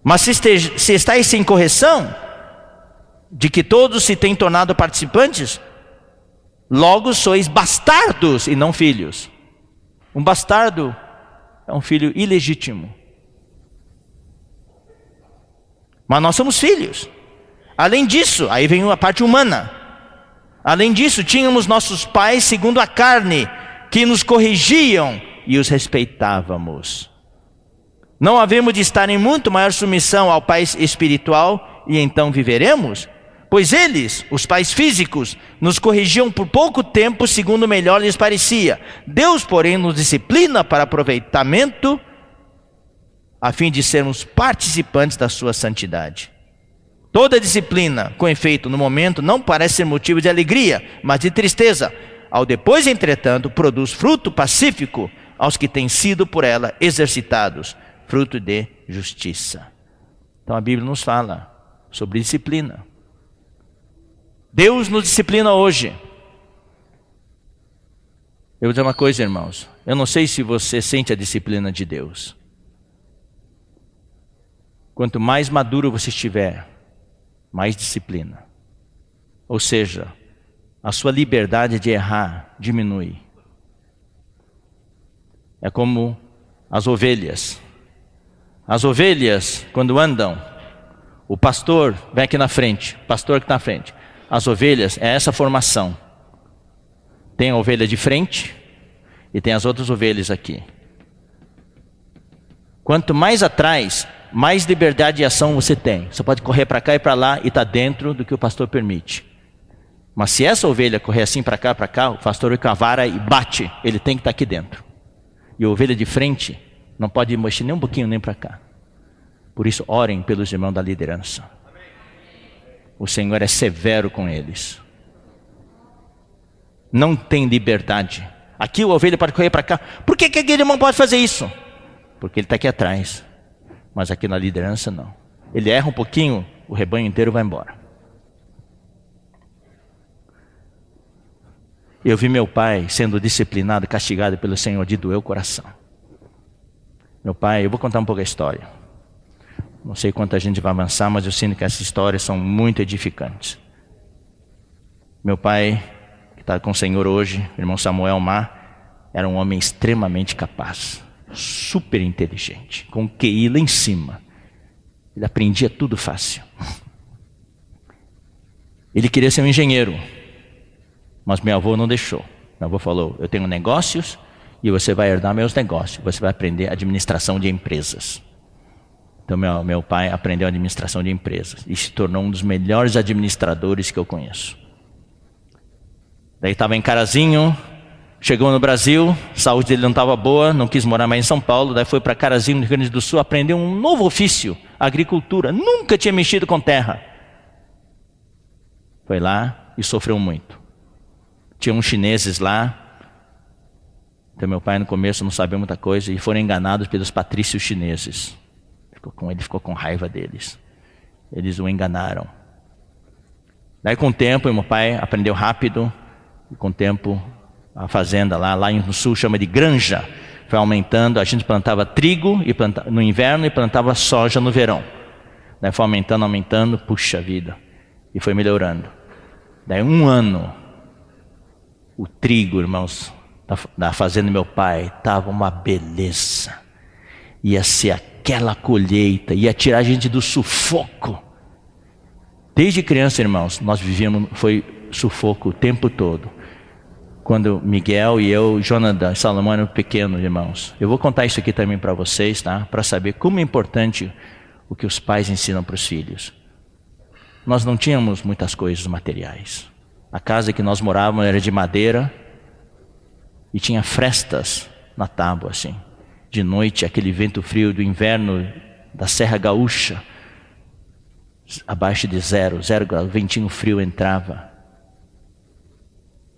Mas se estáis sem correção, de que todos se têm tornado participantes, logo sois bastardos e não filhos. Um bastardo é um filho ilegítimo. Mas nós somos filhos. Além disso, aí vem a parte humana. Além disso, tínhamos nossos pais segundo a carne, que nos corrigiam e os respeitávamos. Não havemos de estar em muito maior submissão ao Pai espiritual, e então viveremos? Pois eles, os pais físicos, nos corrigiam por pouco tempo, segundo melhor lhes parecia. Deus, porém, nos disciplina para aproveitamento, a fim de sermos participantes da sua santidade. Toda disciplina, com efeito, no momento, não parece ser motivo de alegria, mas de tristeza. Ao depois, entretanto, produz fruto pacífico aos que têm sido por ela exercitados, fruto de justiça. Então a Bíblia nos fala sobre disciplina. Deus nos disciplina hoje. Eu vou dizer uma coisa, irmãos. Eu não sei se você sente a disciplina de Deus. Quanto mais maduro você estiver, mais disciplina. Ou seja, a sua liberdade de errar diminui. É como as ovelhas. As ovelhas, quando andam, O pastor vem aqui na frente, pastor que está na frente. As ovelhas é essa formação. Tem a ovelha de frente e tem as outras ovelhas aqui. Quanto mais atrás, mais liberdade de ação você tem. Você pode correr para cá e para lá e está dentro do que o pastor permite. Mas se essa ovelha correr assim para cá, o pastor vai com a vara e bate. Ele tem que estar aqui dentro. E a ovelha de frente não pode mexer nem um pouquinho nem para cá. Por isso, orem pelos irmãos da liderança. O Senhor é severo com eles. Não tem liberdade. Aqui a ovelha pode correr para cá. Por que aquele irmão pode fazer isso? Porque ele está aqui atrás. Mas aqui na liderança não. Ele erra um pouquinho, o rebanho inteiro vai embora. Eu vi meu pai sendo disciplinado, castigado pelo Senhor, de doer o coração. Meu pai, eu vou contar um pouco a história. Não sei quanta gente vai avançar, mas eu sinto que essas histórias são muito edificantes. Meu pai, que está com o Senhor hoje, irmão Samuel Mar, era um homem extremamente capaz, super inteligente, com QI lá em cima. Ele aprendia tudo fácil. Ele queria ser um engenheiro. Mas meu avô não deixou. Meu avô falou, eu tenho negócios e você vai herdar meus negócios. Você vai aprender administração de empresas. Então meu pai aprendeu administração de empresas e se tornou um dos melhores administradores que eu conheço. Daí estava em Carazinho, chegou no Brasil, a saúde dele não estava boa, não quis morar mais em São Paulo, daí foi para Carazinho, no Rio Grande do Sul, aprendeu um novo ofício, agricultura. Nunca tinha mexido com terra. Foi lá e sofreu muito. Tinha uns chineses lá, então meu pai no começo não sabia muita coisa, e foram enganados pelos patrícios chineses. Ele ficou com raiva deles. Eles o enganaram. Daí com o tempo, meu pai aprendeu rápido, e com o tempo a fazenda lá no sul chama de granja, foi aumentando, a gente plantava trigo no inverno e plantava soja no verão. Daí foi aumentando, puxa vida, e foi melhorando. Daí um ano, o trigo, irmãos, da fazenda do meu pai, estava uma beleza. Ia ser aquela colheita, ia tirar a gente do sufoco. Desde criança, irmãos, nós vivíamos, foi sufoco o tempo todo. Quando Miguel e eu, Jonathan e Salomão eram pequenos, irmãos. Eu vou contar isso aqui também para vocês, tá? Para saber como é importante o que os pais ensinam para os filhos. Nós não tínhamos muitas coisas materiais. A casa que nós morávamos era de madeira e tinha frestas na tábua, assim. De noite, aquele vento frio do inverno da Serra Gaúcha, abaixo de zero graus, ventinho frio entrava.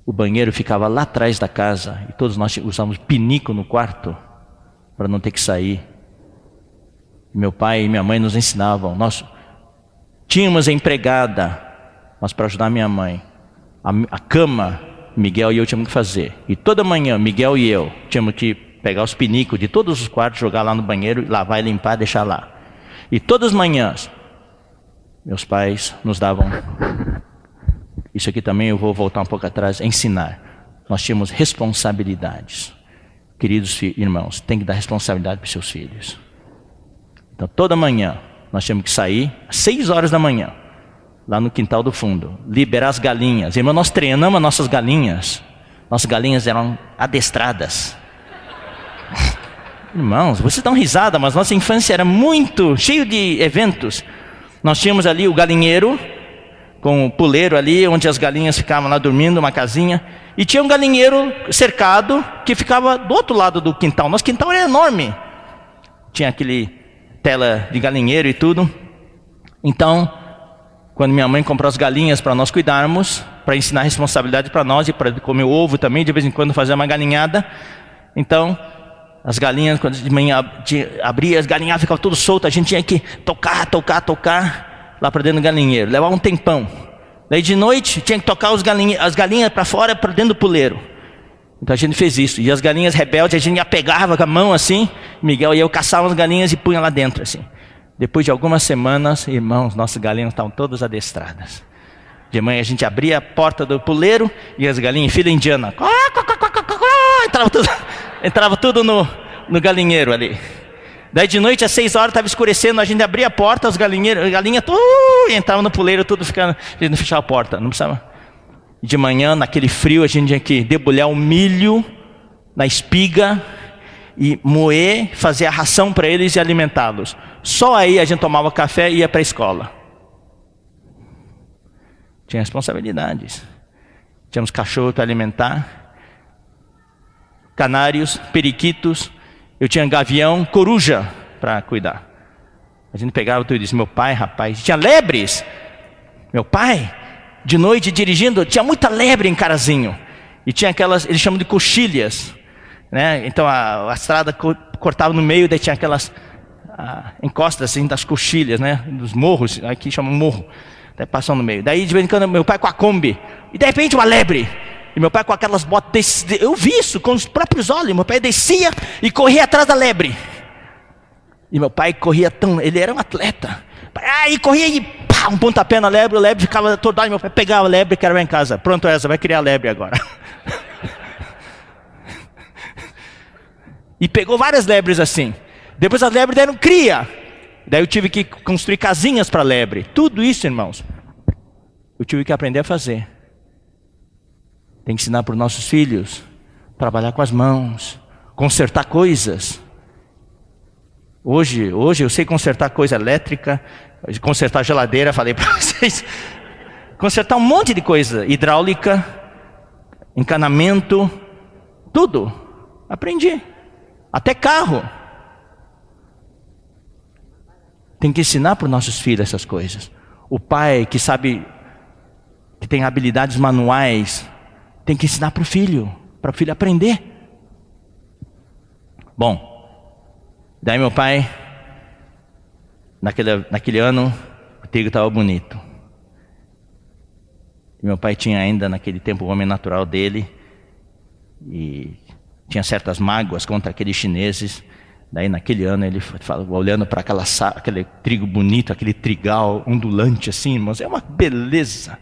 O banheiro ficava lá atrás da casa e todos nós usávamos pinico no quarto para não ter que sair. Meu pai e minha mãe nos ensinavam. Nós tínhamos a empregada, mas para ajudar minha mãe. A cama, Miguel e eu tínhamos que fazer. E toda manhã, Miguel e eu tínhamos que pegar os pinicos de todos os quartos, jogar lá no banheiro, lavar e limpar, deixar lá. E todas as manhãs, meus pais nos davam, isso aqui também eu vou voltar um pouco atrás, ensinar. Nós tínhamos responsabilidades. Queridos irmãos, tem que dar responsabilidade para os seus filhos. Então toda manhã, nós tínhamos que sair às 6 horas da manhã. Lá no quintal do fundo, liberar as galinhas. Irmão, nós treinamos as nossas galinhas. Nossas galinhas eram adestradas. Irmãos, vocês dão risada, mas nossa infância era muito cheio de eventos. Nós tínhamos ali o galinheiro, com o puleiro ali, onde as galinhas ficavam lá dormindo, uma casinha. E tinha um galinheiro cercado, que ficava do outro lado do quintal. Nosso quintal era enorme. Tinha aquele tela de galinheiro e tudo. Então, quando minha mãe comprou as galinhas para nós cuidarmos, para ensinar a responsabilidade para nós e para comer o ovo também, de vez em quando fazer uma galinhada. Então, as galinhas, quando de manhã abria, as galinhas ficavam tudo soltas, a gente tinha que tocar lá para dentro do galinheiro, levava um tempão. Daí de noite, tinha que tocar as galinhas para fora, para dentro do puleiro. Então a gente fez isso, e as galinhas rebeldes, a gente pegava com a mão assim, Miguel e eu caçávamos as galinhas e punha lá dentro assim. Depois de algumas semanas, irmãos, nossas galinhas estavam todas adestradas. De manhã a gente abria a porta do puleiro e as galinhas, filha indiana, entrava tudo no galinheiro ali. Daí de noite, às 6 horas, estava escurecendo, a gente abria a porta, as galinhas entravam no puleiro, tudo ficando, a gente não fechava a porta, não precisava. De manhã, naquele frio, a gente tinha que debulhar o milho na espiga e moer, fazer a ração para eles e alimentá-los. Só aí a gente tomava café e ia para a escola. Tinha responsabilidades. Tínhamos cachorro para alimentar, canários, periquitos. Eu tinha gavião, coruja para cuidar. A gente pegava tudo e disse, meu pai, rapaz, tinha lebres. Meu pai, de noite dirigindo, tinha muita lebre em Carazinho. E tinha aquelas, eles chamam de coxilhas, né? Então a estrada cortava no meio, daí tinha aquelas encostas assim das coxilhas, né? Dos morros, aqui chamam morro. Daí passam no meio. Daí de vez em quando meu pai com a Kombi. E de repente uma lebre. E meu pai com aquelas botas, eu vi isso com os próprios olhos. Meu pai descia e corria atrás da lebre. E meu pai corria ele era um atleta. E corria e pá, um pontapé na lebre, a lebre ficava atordoada. E meu pai pegava a lebre e queria ir em casa. Pronto, essa vai criar a lebre agora. E pegou várias lebres assim. Depois as lebres deram cria. Daí eu tive que construir casinhas para a lebre. Tudo isso, irmãos, eu tive que aprender a fazer. Tem que ensinar para os nossos filhos, trabalhar com as mãos, consertar coisas. Hoje eu sei consertar coisa elétrica, consertar geladeira, falei para vocês. Consertar um monte de coisa, hidráulica, encanamento, tudo. Aprendi. Até carro. Tem que ensinar para os nossos filhos essas coisas. O pai que sabe, que tem habilidades manuais, tem que ensinar para o filho aprender. Bom, daí meu pai, naquele ano, o trigo estava bonito. E meu pai tinha ainda naquele tempo o homem natural dele, e tinha certas mágoas contra aqueles chineses. Daí naquele ano ele fala, olhando para aquele trigo bonito, aquele trigal ondulante assim, irmãos, é uma beleza.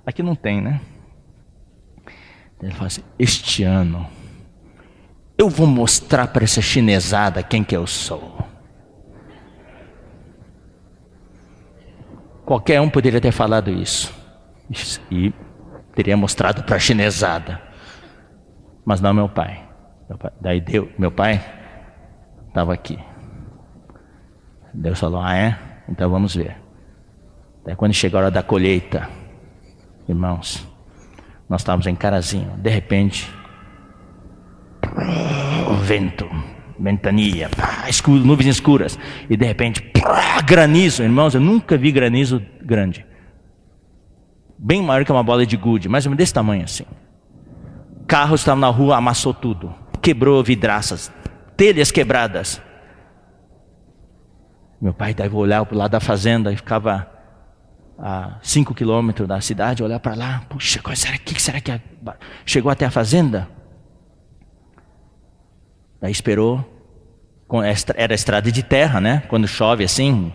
Aqui não tem, né? Ele fala assim, este ano eu vou mostrar para essa chinesada quem que eu sou. Qualquer um poderia ter falado isso e teria mostrado para a chinesada, mas não meu pai. Daí meu pai estava aqui. Deus falou, então vamos ver. Daí quando chegou a hora da colheita, irmãos, nós estávamos em Carazinho, de repente, o vento, ventania, nuvens escuras, e de repente, granizo. Irmãos, eu nunca vi granizo grande. Bem maior que uma bola de gude, mais ou menos desse tamanho assim. Carros estavam na rua, amassou tudo, quebrou vidraças, telhas quebradas. Meu pai daí olhava para o lado da fazenda e ficava a 5 quilômetros da cidade, olhar para lá, puxa, será que chegou até a fazenda? Daí esperou, era estrada de terra, né? Quando chove assim,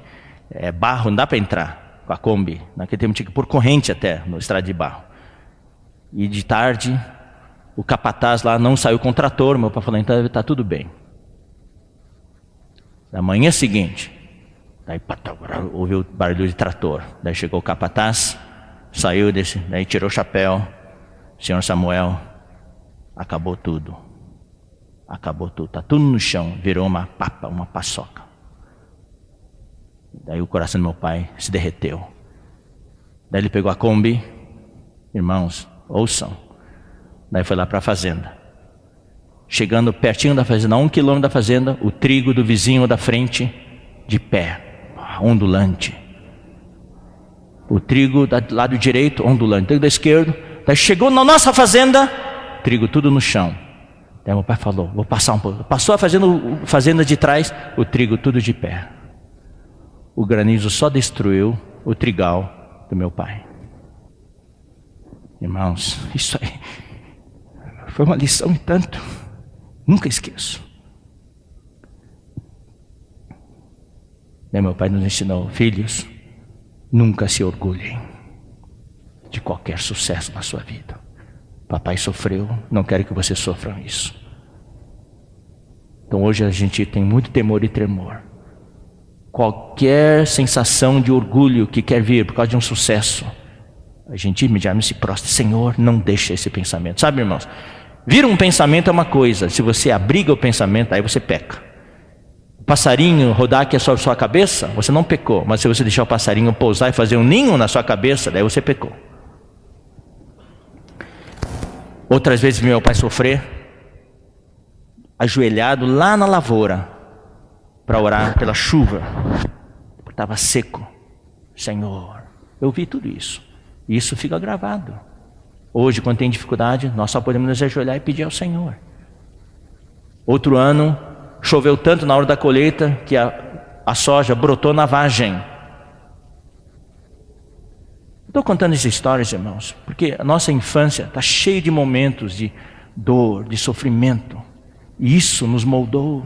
barro, não dá para entrar com a Kombi. Naquele tempo tinha que pôr corrente até no estrada de barro. E de tarde, o capataz lá não saiu com o trator, meu pai falou, então está tudo bem. Na manhã seguinte, daí ouviu o barulho de trator. Daí chegou o capataz, saiu desse, daí tirou o chapéu. Senhor Samuel, acabou tudo. Acabou tudo, está tudo no chão, virou uma papa, uma paçoca. Daí o coração do meu pai se derreteu. Daí ele pegou a Kombi, irmãos, ouçam. Daí foi lá para a fazenda. Chegando pertinho da fazenda, a 1 quilômetro da fazenda, o trigo do vizinho da frente, de pé, ondulante. O trigo do lado direito, ondulante. O trigo da esquerda. Daí chegou na nossa fazenda, trigo tudo no chão. Daí meu pai falou, vou passar um pouco. Passou a fazenda de trás, o trigo tudo de pé. O granizo só destruiu o trigal do meu pai. Irmãos, isso aí foi uma lição e tanto. Nunca esqueço. Daí meu pai nos ensinou, filhos, nunca se orgulhem de qualquer sucesso na sua vida. Papai sofreu, não quero que vocês sofram isso. Então hoje a gente tem muito temor e tremor. Qualquer sensação de orgulho que quer vir por causa de um sucesso, a gente imediatamente se prostra. Senhor, não deixa esse pensamento. Sabe, irmãos, vir um pensamento é uma coisa. Se você abriga o pensamento, aí você peca. O passarinho rodar aqui sobre sua cabeça, você não pecou. Mas se você deixar o passarinho pousar e fazer um ninho na sua cabeça, daí você pecou. Outras vezes meu pai sofrer, ajoelhado lá na lavoura, para orar pela chuva, porque estava seco. Senhor, eu vi tudo isso. Isso fica gravado. Hoje, quando tem dificuldade, nós só podemos nos ajoelhar e pedir ao Senhor. Outro ano, choveu tanto na hora da colheita que a soja brotou na vagem. Estou contando essas histórias, irmãos, porque a nossa infância está cheia de momentos de dor, de sofrimento. E isso nos moldou,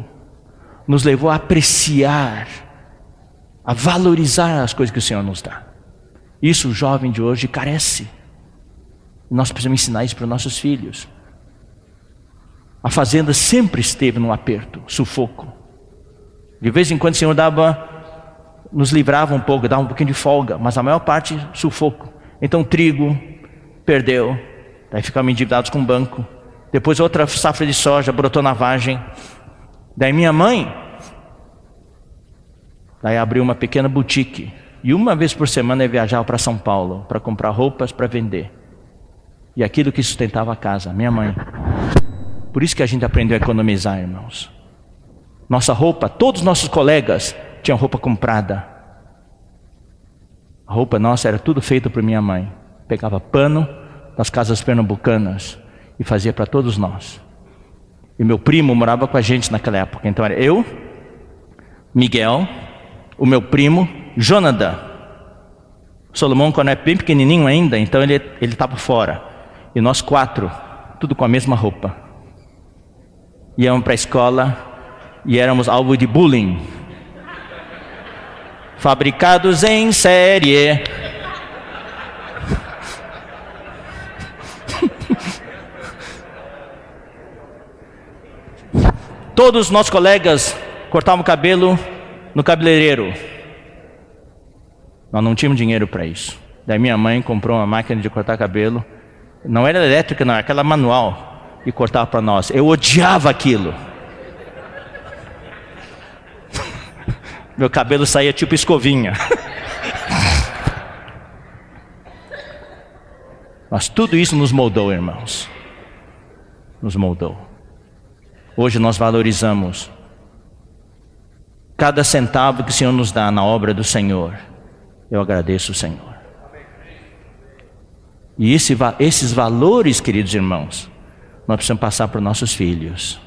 nos levou a apreciar, a valorizar as coisas que o Senhor nos dá. Isso o jovem de hoje carece. Nós precisamos ensinar isso para os nossos filhos. A fazenda sempre esteve num aperto, sufoco. De vez em quando o Senhor nos livrava um pouco, dava um pouquinho de folga, mas a maior parte sufoco. Então trigo perdeu, daí ficamos endividados com o banco. Depois outra safra de soja brotou na vagem. Daí minha mãe abriu uma pequena boutique. E uma vez por semana eu viajava para São Paulo para comprar roupas para vender. E aquilo que sustentava a casa, minha mãe. Por isso que a gente aprendeu a economizar, irmãos. Nossa roupa, todos os nossos colegas tinham roupa comprada. A roupa nossa era tudo feito por minha mãe. Pegava pano das casas pernambucanas e fazia para todos nós. E meu primo morava com a gente naquela época. Então era eu, Miguel, o meu primo, Jonathan. Solomão, quando é bem pequenininho ainda, então ele estava fora. E nós 4, tudo com a mesma roupa. Íamos para a escola e éramos alvo de bullying. Fabricados em série. Todos os nossos colegas cortavam o cabelo no cabeleireiro. Nós não tínhamos dinheiro para isso. Daí minha mãe comprou uma máquina de cortar cabelo. Não era elétrica, não, era aquela manual. E cortava para nós. Eu odiava aquilo. Meu cabelo saía tipo escovinha. Mas tudo isso nos moldou, irmãos. Nos moldou. Hoje nós valorizamos cada centavo que o Senhor nos dá na obra do Senhor. Eu agradeço o Senhor. E esses valores, queridos irmãos, nós precisamos passar para os nossos filhos.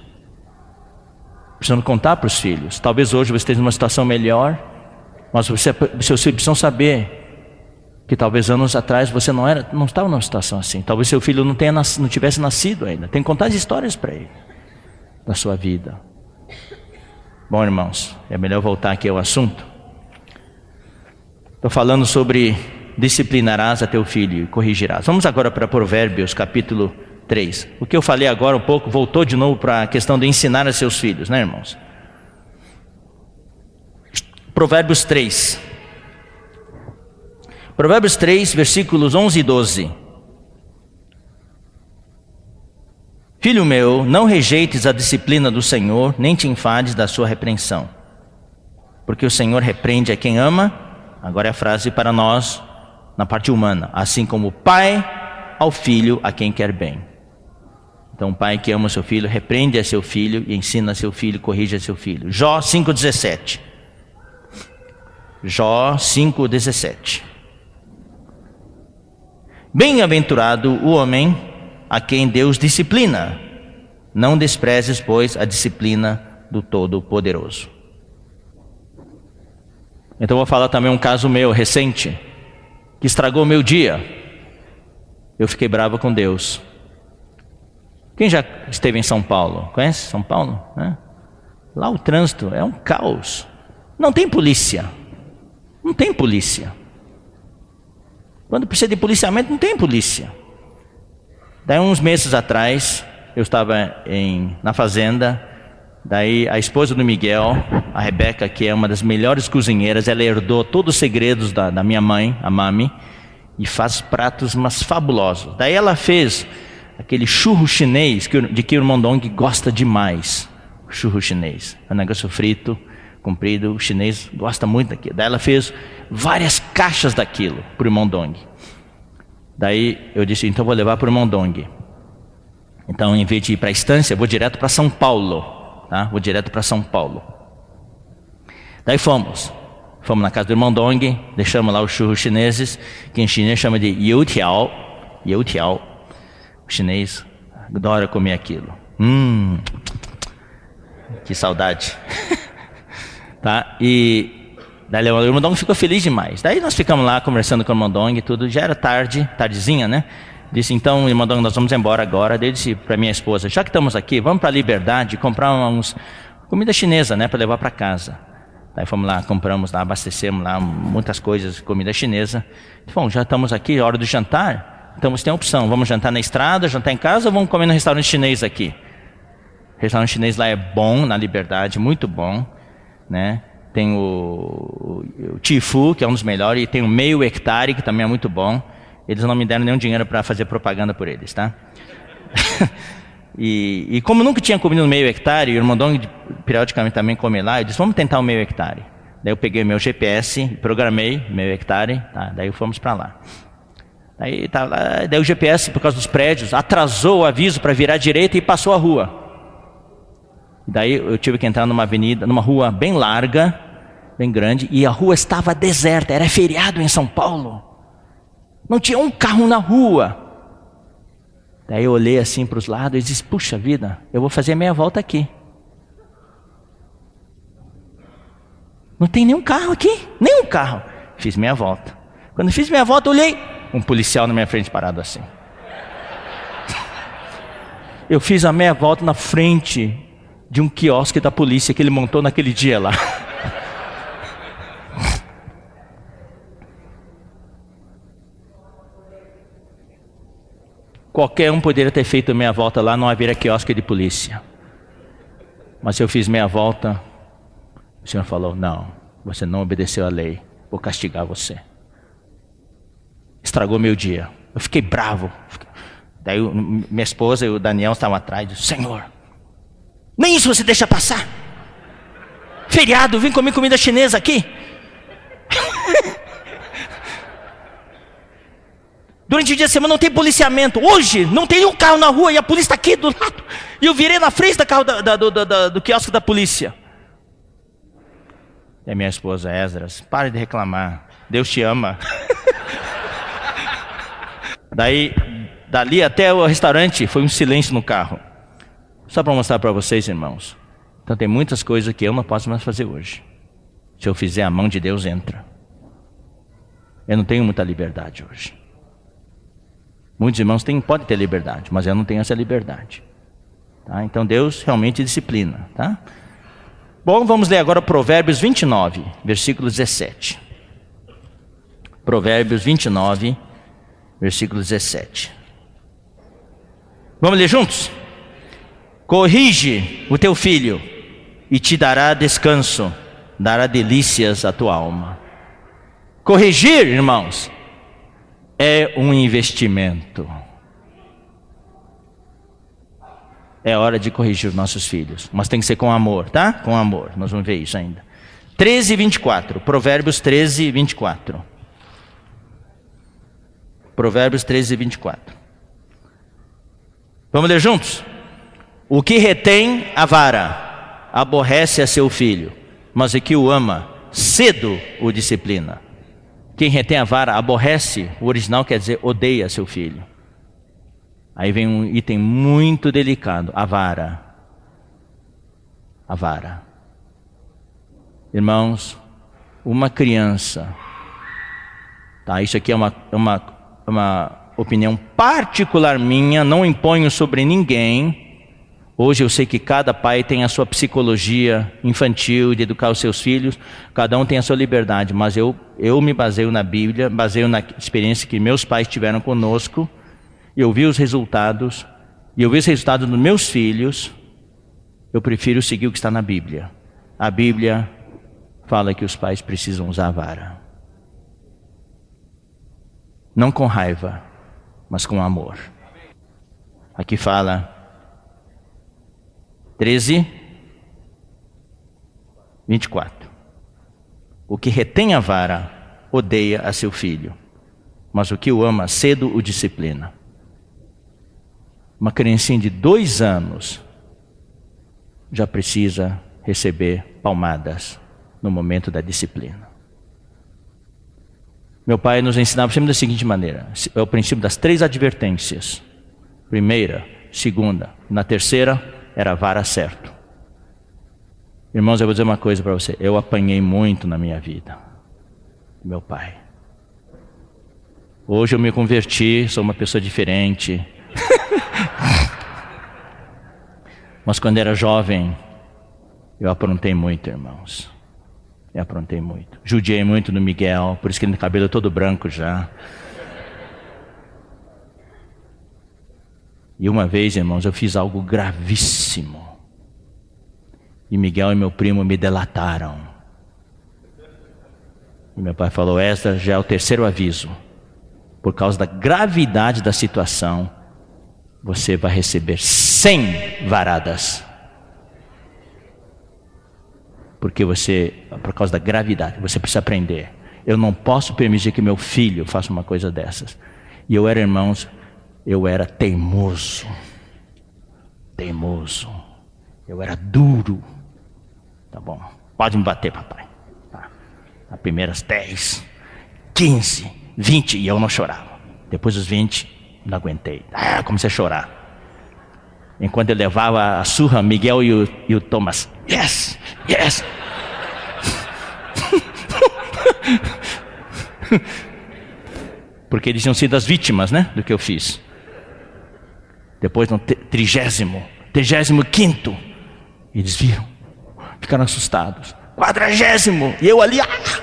Precisamos contar para os filhos. Talvez hoje você esteja numa situação melhor, mas você precisa saber que talvez anos atrás você não estava numa situação assim. Talvez seu filho não tivesse nascido ainda. Tem que contar as histórias para ele da sua vida. Bom, irmãos, é melhor voltar aqui ao assunto. Estou falando sobre disciplinarás a teu filho e corrigirás. Vamos agora para Provérbios capítulo 3. O que eu falei agora um pouco voltou de novo para a questão de ensinar a seus filhos, né, irmãos? Provérbios 3. Provérbios 3, versículos 11 e 12. Filho meu, não rejeites a disciplina do Senhor, nem te enfades da sua repreensão. Porque o Senhor repreende a quem ama. Agora é a frase para nós, na parte humana. Assim como o pai ao filho a quem quer bem. Então o pai que ama seu filho, repreende a seu filho e ensina a seu filho, corrige a seu filho. Jó 5,17. Jó 5,17. Bem-aventurado o homem a quem Deus disciplina. Não desprezes, pois, a disciplina do Todo-Poderoso. Então vou falar também um caso meu, recente, que estragou o meu dia. Eu fiquei bravo com Deus. Quem já esteve em São Paulo? Conhece São Paulo? Lá o trânsito é um caos. Não tem polícia. Não tem polícia. Quando precisa de policiamento, não tem polícia. Daí uns meses atrás, eu estava na fazenda Daí a esposa do Miguel, a Rebeca, que é uma das melhores cozinheiras, ela herdou todos os segredos da minha mãe, a Mami, e faz pratos mas fabulosos. Daí ela fez aquele churro chinês de que o irmão Dong gosta demais. O churro chinês, é um negócio frito, comprido, o chinês gosta muito daquilo. Daí ela fez várias caixas daquilo para o irmão Dong. Daí eu disse, então vou levar para o irmão Dong. Então, em vez de ir para a estância, eu vou direto para São Paulo. Tá? Vou direto para São Paulo. Daí fomos na casa do irmão Dong, deixamos lá os churros chineses, que em chinês chama de youtiao. Youtiao. O chinês adora comer aquilo. Que saudade. Tá? E daí o irmão Dong ficou feliz demais. Daí nós ficamos lá conversando com o irmão Dong e tudo. Já era tardezinha, né? Disse, então, irmão Dong, nós vamos embora agora. Daí eu disse para minha esposa, já que estamos aqui, vamos para a Liberdade comprar comida chinesa, né, para levar para casa. Daí fomos lá, compramos lá, abastecemos lá muitas coisas, comida chinesa. Bom, já estamos aqui, hora do jantar. Então você tem a opção, vamos jantar na estrada, jantar em casa, ou vamos comer no restaurante chinês aqui. O restaurante chinês lá é bom, na Liberdade, muito bom, né? Tem o Tifu, que é um dos melhores, e tem o Meio Hectare, que também é muito bom. Eles não me deram nenhum dinheiro para fazer propaganda por eles, tá? e como nunca tinha comido no Meio Hectare, e o irmão Dong periodicamente também come lá, eu disse, vamos tentar o Meio Hectare. Daí eu peguei o meu GPS, programei Meio Hectare, tá? Daí fomos para lá. Daí o GPS, por causa dos prédios, atrasou o aviso para virar à direita e passou a rua. Daí eu tive que entrar numa avenida, numa rua bem larga, bem grande, e a rua estava deserta, era feriado em São Paulo. Não tinha um carro na rua. Daí eu olhei assim para os lados e disse, puxa vida, eu vou fazer meia volta aqui. Não tem nenhum carro aqui, nenhum carro. Fiz meia volta. Quando fiz meia volta, olhei, um policial na minha frente parado assim. Eu fiz a meia volta na frente de um quiosque da polícia que ele montou naquele dia lá. Qualquer um poderia ter feito meia volta lá, não haveria quiosque de polícia. Mas eu fiz meia volta, o senhor falou, não, você não obedeceu à lei, vou castigar você. Estragou meu dia. Eu fiquei bravo. Daí minha esposa e o Daniel estavam atrás, disse, Senhor, nem isso você deixa passar? Feriado, vim comer comida chinesa aqui? Durante o dia da semana não tem policiamento. Hoje não tem um carro na rua e a polícia está aqui do lado. E eu virei na frente do carro do quiosque da polícia. E a minha esposa, Esdras, pare de reclamar. Deus te ama. Dali até o restaurante foi um silêncio no carro. Só para mostrar para vocês, irmãos. Então tem muitas coisas que eu não posso mais fazer hoje. Se eu fizer, a mão de Deus entra. Eu não tenho muita liberdade hoje. Muitos irmãos podem ter liberdade, mas eu não tenho essa liberdade. Tá? Então Deus realmente disciplina. Tá? Bom, vamos ler agora Provérbios 29, versículo 17. Provérbios 29, versículo 17. Vamos ler juntos? Corrige o teu filho e te dará descanso, dará delícias à tua alma. Corrigir, irmãos, é um investimento. É hora de corrigir os nossos filhos, mas tem que ser com amor, tá? Com amor, nós vamos ver isso ainda. 13 e 24, Provérbios 13 e 24. Provérbios 13 e 24. Vamos ler juntos? O que retém a vara, aborrece a seu filho, mas o que o ama, cedo o disciplina. Quem retém a vara, aborrece, o original quer dizer odeia seu filho. Aí vem um item muito delicado, a vara. A vara. Irmãos, uma criança, tá? Isso aqui é uma opinião particular minha, não imponho sobre ninguém. Hoje eu sei que cada pai tem a sua psicologia infantil de educar os seus filhos, cada um tem a sua liberdade, mas eu me baseio na Bíblia, baseio na experiência que meus pais tiveram conosco, e eu vi os resultados, dos meus filhos, Eu prefiro seguir o que está na Bíblia. A Bíblia fala que os pais precisam usar a vara. Não com raiva, mas com amor. Aqui fala 13:24. O que retém a vara odeia a seu filho, mas o que o ama cedo o disciplina. Uma criancinha de 2 anos já precisa receber palmadas no momento da disciplina. Meu pai nos ensinava sempre da seguinte maneira: é o princípio das 3 advertências. Primeira, segunda, na terceira era a vara certo. Irmãos, eu vou dizer uma coisa para você: eu apanhei muito na minha vida, meu pai. Hoje eu me converti, sou uma pessoa diferente. Mas quando era jovem, eu aprontei muito, irmãos. Eu aprontei muito. Judiei muito no Miguel, por isso que ele tem cabelo todo branco já. E uma vez, irmãos, eu fiz algo gravíssimo. E Miguel e meu primo me delataram. E meu pai falou: esta já é o 3º aviso. Por causa da gravidade da situação, você vai receber 100 varadas. Porque por causa da gravidade, você precisa aprender. Eu não posso permitir que meu filho faça uma coisa dessas. E eu era, irmãos, eu era teimoso. Teimoso. Eu era duro. Tá bom, pode me bater, papai. Tá. As primeiras 10, 15, 20 e eu não chorava. Depois dos 20, não aguentei. Comecei a chorar. Enquanto eu levava a surra, Miguel e o Thomas: yes, yes. Porque eles tinham sido as vítimas, né, do que eu fiz. Depois no 35º, eles viram, ficaram assustados. 40º, e eu ali,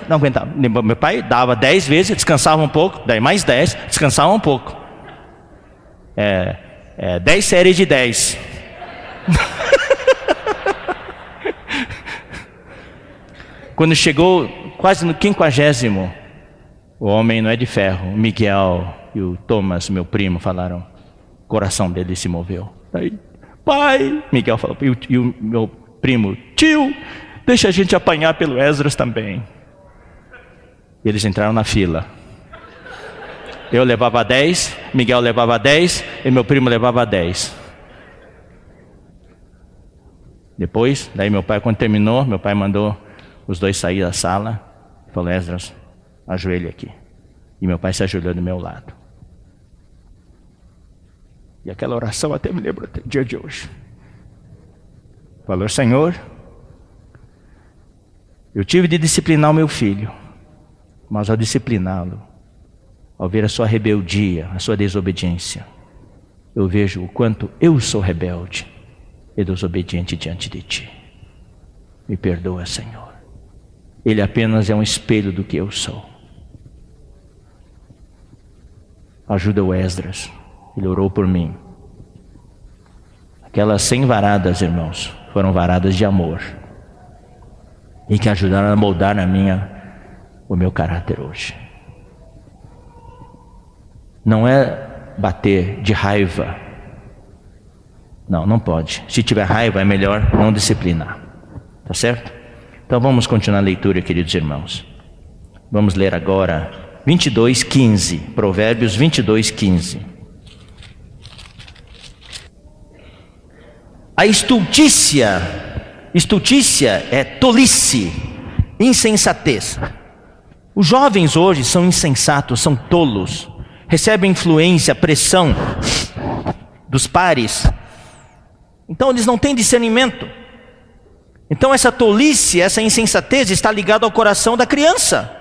não aguentava. Meu pai dava 10 vezes, descansava um pouco, daí mais 10, descansava um pouco. 10 séries de 10. Quando chegou quase no 50º, o homem não é de ferro, o Miguel e o Thomas, meu primo, falaram, o coração dele se moveu. Aí, pai, Miguel falou, e o meu primo: tio, deixa a gente apanhar pelo Esdras também. E eles entraram na fila. Eu levava 10, Miguel levava 10 e meu primo levava 10. Depois, daí meu pai, quando terminou, meu pai mandou os dois sair da sala e falou: Esdras, ajoelha aqui. E meu pai se ajoelhou do meu lado. E aquela oração até me lembra até o dia de hoje. Falou: Senhor, eu tive de disciplinar o meu filho, mas ao discipliná-lo, ao ver a sua rebeldia, a sua desobediência, eu vejo o quanto eu sou rebelde e desobediente diante de Ti. Me perdoa, Senhor. Ele apenas é um espelho do que eu sou. Ajuda o Esdras. Ele orou por mim. Aquelas 100 varadas, irmãos, foram varadas de amor e que ajudaram a moldar o meu caráter hoje. Não é bater de raiva. Não, não pode. Se tiver raiva, é melhor não disciplinar. Tá certo? Então vamos continuar a leitura, queridos irmãos. Vamos ler agora 22:15. Provérbios 22:15. A estultícia é tolice, insensatez. Os jovens hoje são insensatos, são tolos, recebem influência, pressão dos pares. Então eles não têm discernimento. Então essa tolice, essa insensatez está ligada ao coração da criança.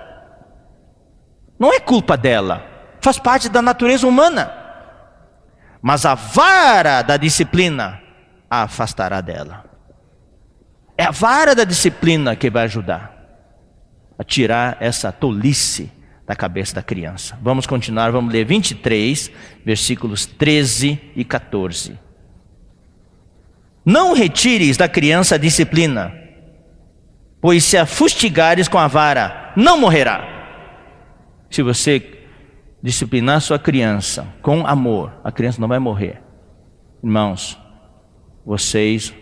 Não é culpa dela, faz parte da natureza humana. Mas a vara da disciplina a afastará dela. É a vara da disciplina que vai ajudar a tirar essa tolice da cabeça da criança. Vamos continuar, vamos ler 23, versículos 13 e 14. Não retires da criança a disciplina, pois se a fustigares com a vara, não morrerá. Se você disciplinar sua criança com amor, a criança não vai morrer. Irmãos, vocês,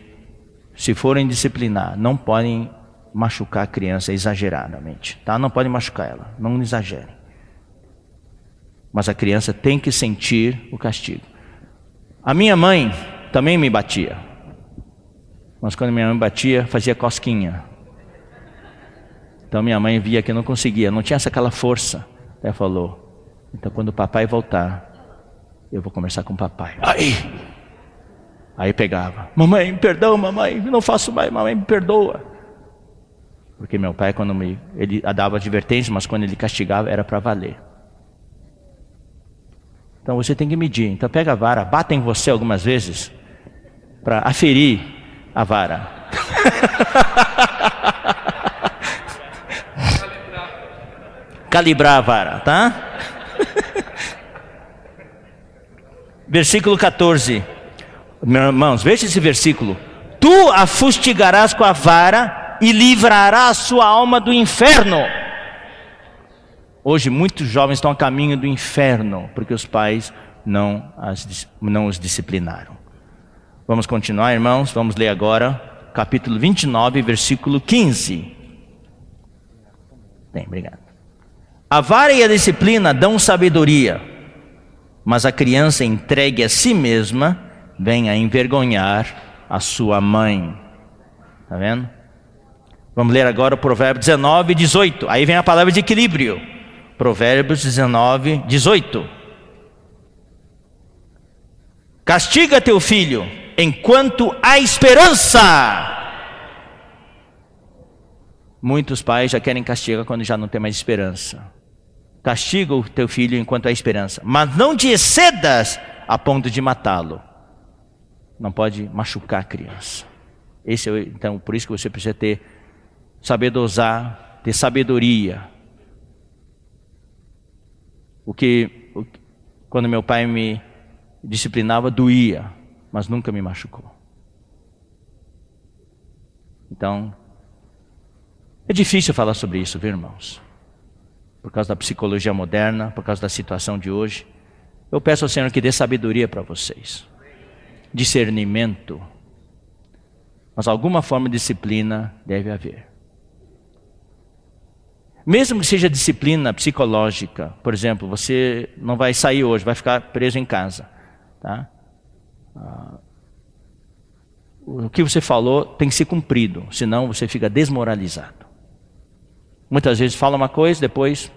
se forem disciplinar, não podem machucar a criança exageradamente, tá? Não podem machucar ela, não exagerem. Mas a criança tem que sentir o castigo. A minha mãe também me batia, mas quando minha mãe batia, fazia cosquinha. Então minha mãe via que eu não conseguia, não tinha aquela força. Ela falou: então quando o papai voltar, eu vou conversar com o papai. Aí pegava: mamãe, perdão, mamãe, não faço mais, mamãe, me perdoa. Porque meu pai, ele dava advertência, mas quando ele castigava, era para valer. Então você tem que medir. Então pega a vara, bata em você algumas vezes, para aferir a vara. Calibrar a vara, tá? Versículo 14. Meus irmãos, veja esse versículo. Tu a fustigarás com a vara e livrarás a sua alma do inferno. Hoje muitos jovens estão a caminho do inferno, porque os pais não os disciplinaram. Vamos continuar, irmãos. Vamos ler agora capítulo 29, versículo 15. Bem, obrigado. A vara e a disciplina dão sabedoria, mas a criança entregue a si mesma vem a envergonhar a sua mãe. Está vendo? Vamos ler agora o Provérbio 19, 18. Aí vem a palavra de equilíbrio. Provérbios 19, 18. Castiga teu filho enquanto há esperança. Muitos pais já querem castigar quando já não tem mais esperança. Castiga o teu filho enquanto há esperança, mas não te excedas a ponto de matá-lo. Não pode machucar a criança. Então, por isso que você precisa saber dosar, ter sabedoria. Quando meu pai me disciplinava, doía, mas nunca me machucou. Então, é difícil falar sobre isso, viu, irmãos? Por causa da psicologia moderna, por causa da situação de hoje. Eu peço ao Senhor que dê sabedoria para vocês. Discernimento. Mas alguma forma de disciplina deve haver. Mesmo que seja disciplina psicológica, por exemplo, você não vai sair hoje, vai ficar preso em casa, tá? O que você falou tem que ser cumprido, senão você fica desmoralizado. Muitas vezes fala uma coisa, depois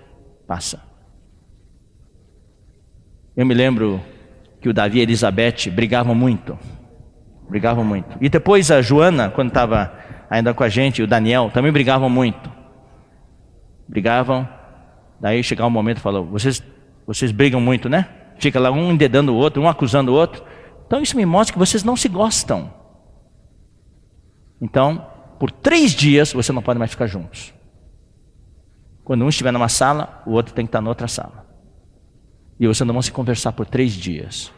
passa. Eu me lembro que o Davi e a Elizabeth brigavam muito. E depois a Joana, quando estava ainda com a gente, e o Daniel, também brigavam muito. Brigavam, daí chegava um momento e falou: vocês brigam muito, né? Fica lá um endedando o outro, um acusando o outro. Então isso me mostra que vocês não se gostam. Então, por 3 dias, você não pode mais ficar juntos. Quando um estiver numa sala, o outro tem que estar na outra sala. E vocês não vão se conversar por 3 dias.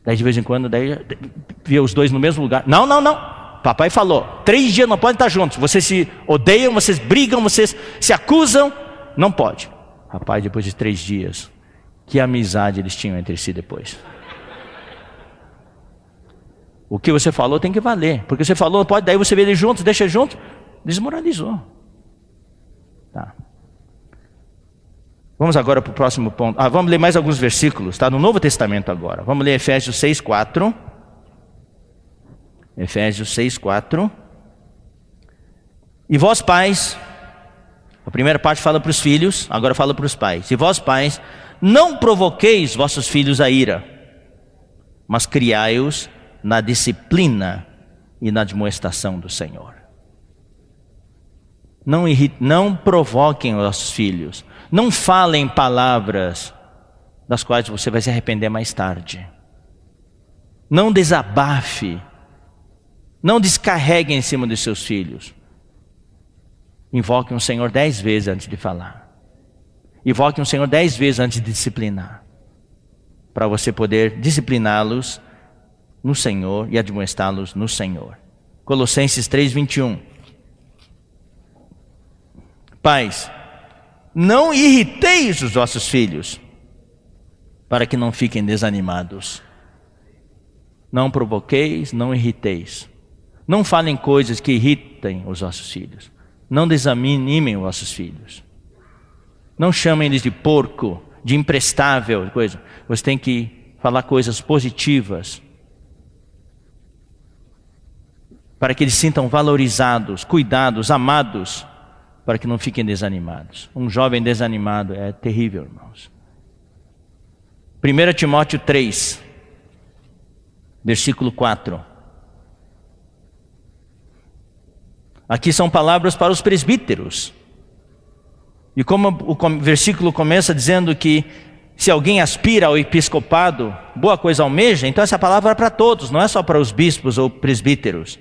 Daí de vez em quando, vê os dois no mesmo lugar. Não. Papai falou, 3 dias não podem estar juntos. Vocês se odeiam, vocês brigam, vocês se acusam. Não pode. Rapaz, depois de 3 dias, que amizade eles tinham entre si depois. O que você falou tem que valer. Porque você falou, não pode, daí você vê eles juntos, deixa juntos. Desmoralizou. Tá. Vamos agora para o próximo ponto. Vamos ler mais alguns versículos, tá? No Novo Testamento agora. Vamos ler Efésios 6, 4. Efésios 6, 4. E vós pais, a primeira parte fala para os filhos, agora fala para os pais. E vós pais, não provoqueis vossos filhos a ira, mas criai-os na disciplina e na admoestação do Senhor. Não provoquem os vossos filhos. Não falem palavras das quais você vai se arrepender mais tarde. Não desabafe. Não descarregue em cima dos seus filhos. Invoque um Senhor 10 vezes antes de falar. Invoque um Senhor 10 vezes antes de disciplinar. Para você poder discipliná-los no Senhor e admoestá-los no Senhor. Colossenses 3:21. Pais, não irriteis os vossos filhos, para que não fiquem desanimados. Não provoqueis, não irriteis. Não falem coisas que irritem os vossos filhos. Não desanimem os vossos filhos. Não chamem eles de porco, de imprestável, coisa. Você tem que falar coisas positivas, para que eles se sintam valorizados, cuidados, amados, para que não fiquem desanimados. Um jovem desanimado é terrível, irmãos. 1 Timóteo 3, versículo 4. Aqui são palavras para os presbíteros. E como o versículo começa dizendo que se alguém aspira ao episcopado, boa coisa almeja, então essa palavra é para todos, não é só para os bispos ou presbíteros.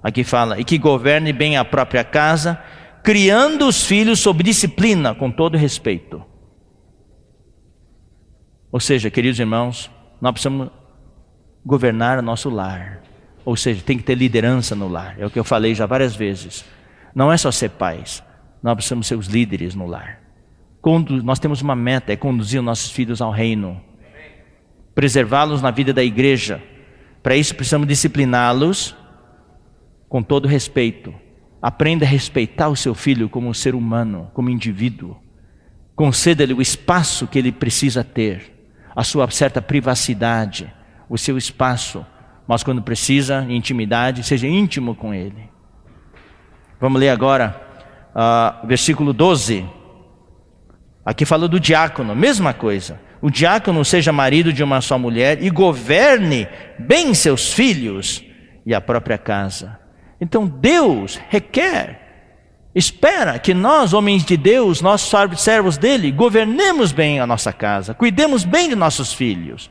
Aqui fala, e que governe bem a própria casa, criando os filhos sob disciplina, com todo respeito. Ou seja, queridos irmãos, nós precisamos governar o nosso lar. Ou seja, tem que ter liderança no lar. É o que eu falei já várias vezes. Não é só ser pais, nós precisamos ser os líderes no lar. Nós temos uma meta, é conduzir os nossos filhos ao reino. Preservá-los na vida da igreja. Para isso precisamos discipliná-los com todo respeito. Aprenda a respeitar o seu filho como um ser humano, como indivíduo. Conceda-lhe o espaço que ele precisa ter, a sua certa privacidade, o seu espaço. Mas quando precisa, intimidade, seja íntimo com ele. Vamos ler agora versículo 12. Aqui fala do diácono, mesma coisa. O diácono seja marido de uma só mulher e governe bem seus filhos e a própria casa. Então Deus espera que nós, homens de Deus, nós servos dele, governemos bem a nossa casa, cuidemos bem de nossos filhos.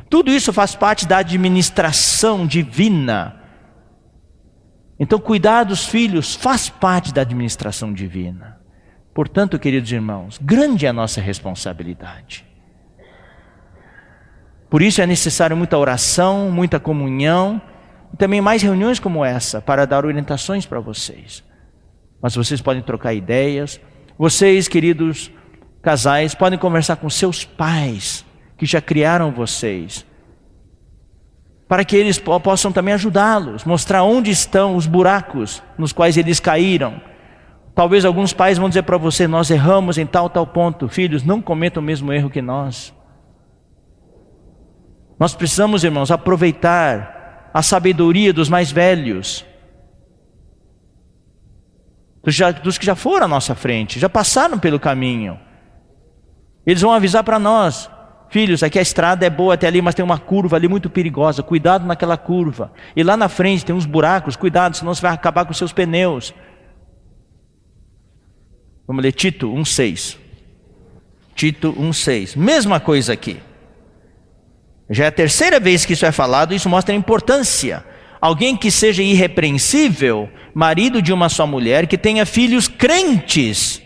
Tudo isso faz parte da administração divina. Então cuidar dos filhos faz parte da administração divina. Portanto, queridos irmãos, grande é a nossa responsabilidade. Por isso é necessário muita oração, muita comunhão, e também mais reuniões como essa, para dar orientações para vocês. Mas vocês podem trocar ideias. Vocês, queridos casais, podem conversar com seus pais, que já criaram vocês, para que eles possam também ajudá-los, mostrar onde estão os buracos nos quais eles caíram. Talvez alguns pais vão dizer para você, nós erramos em tal ponto. Filhos, não cometam o mesmo erro que nós. Nós precisamos, irmãos, aproveitar a sabedoria dos mais velhos, dos que já foram à nossa frente, já passaram pelo caminho. Eles vão avisar para nós, filhos, aqui a estrada é boa até ali, mas tem uma curva ali muito perigosa, cuidado naquela curva. E lá na frente tem uns buracos, cuidado, senão você vai acabar com os seus pneus. Vamos ler Tito 1,6. Tito 1,6. Mesma coisa aqui. Já é a terceira vez que isso é falado, isso mostra a importância. Alguém que seja irrepreensível, marido de uma só mulher, que tenha filhos crentes,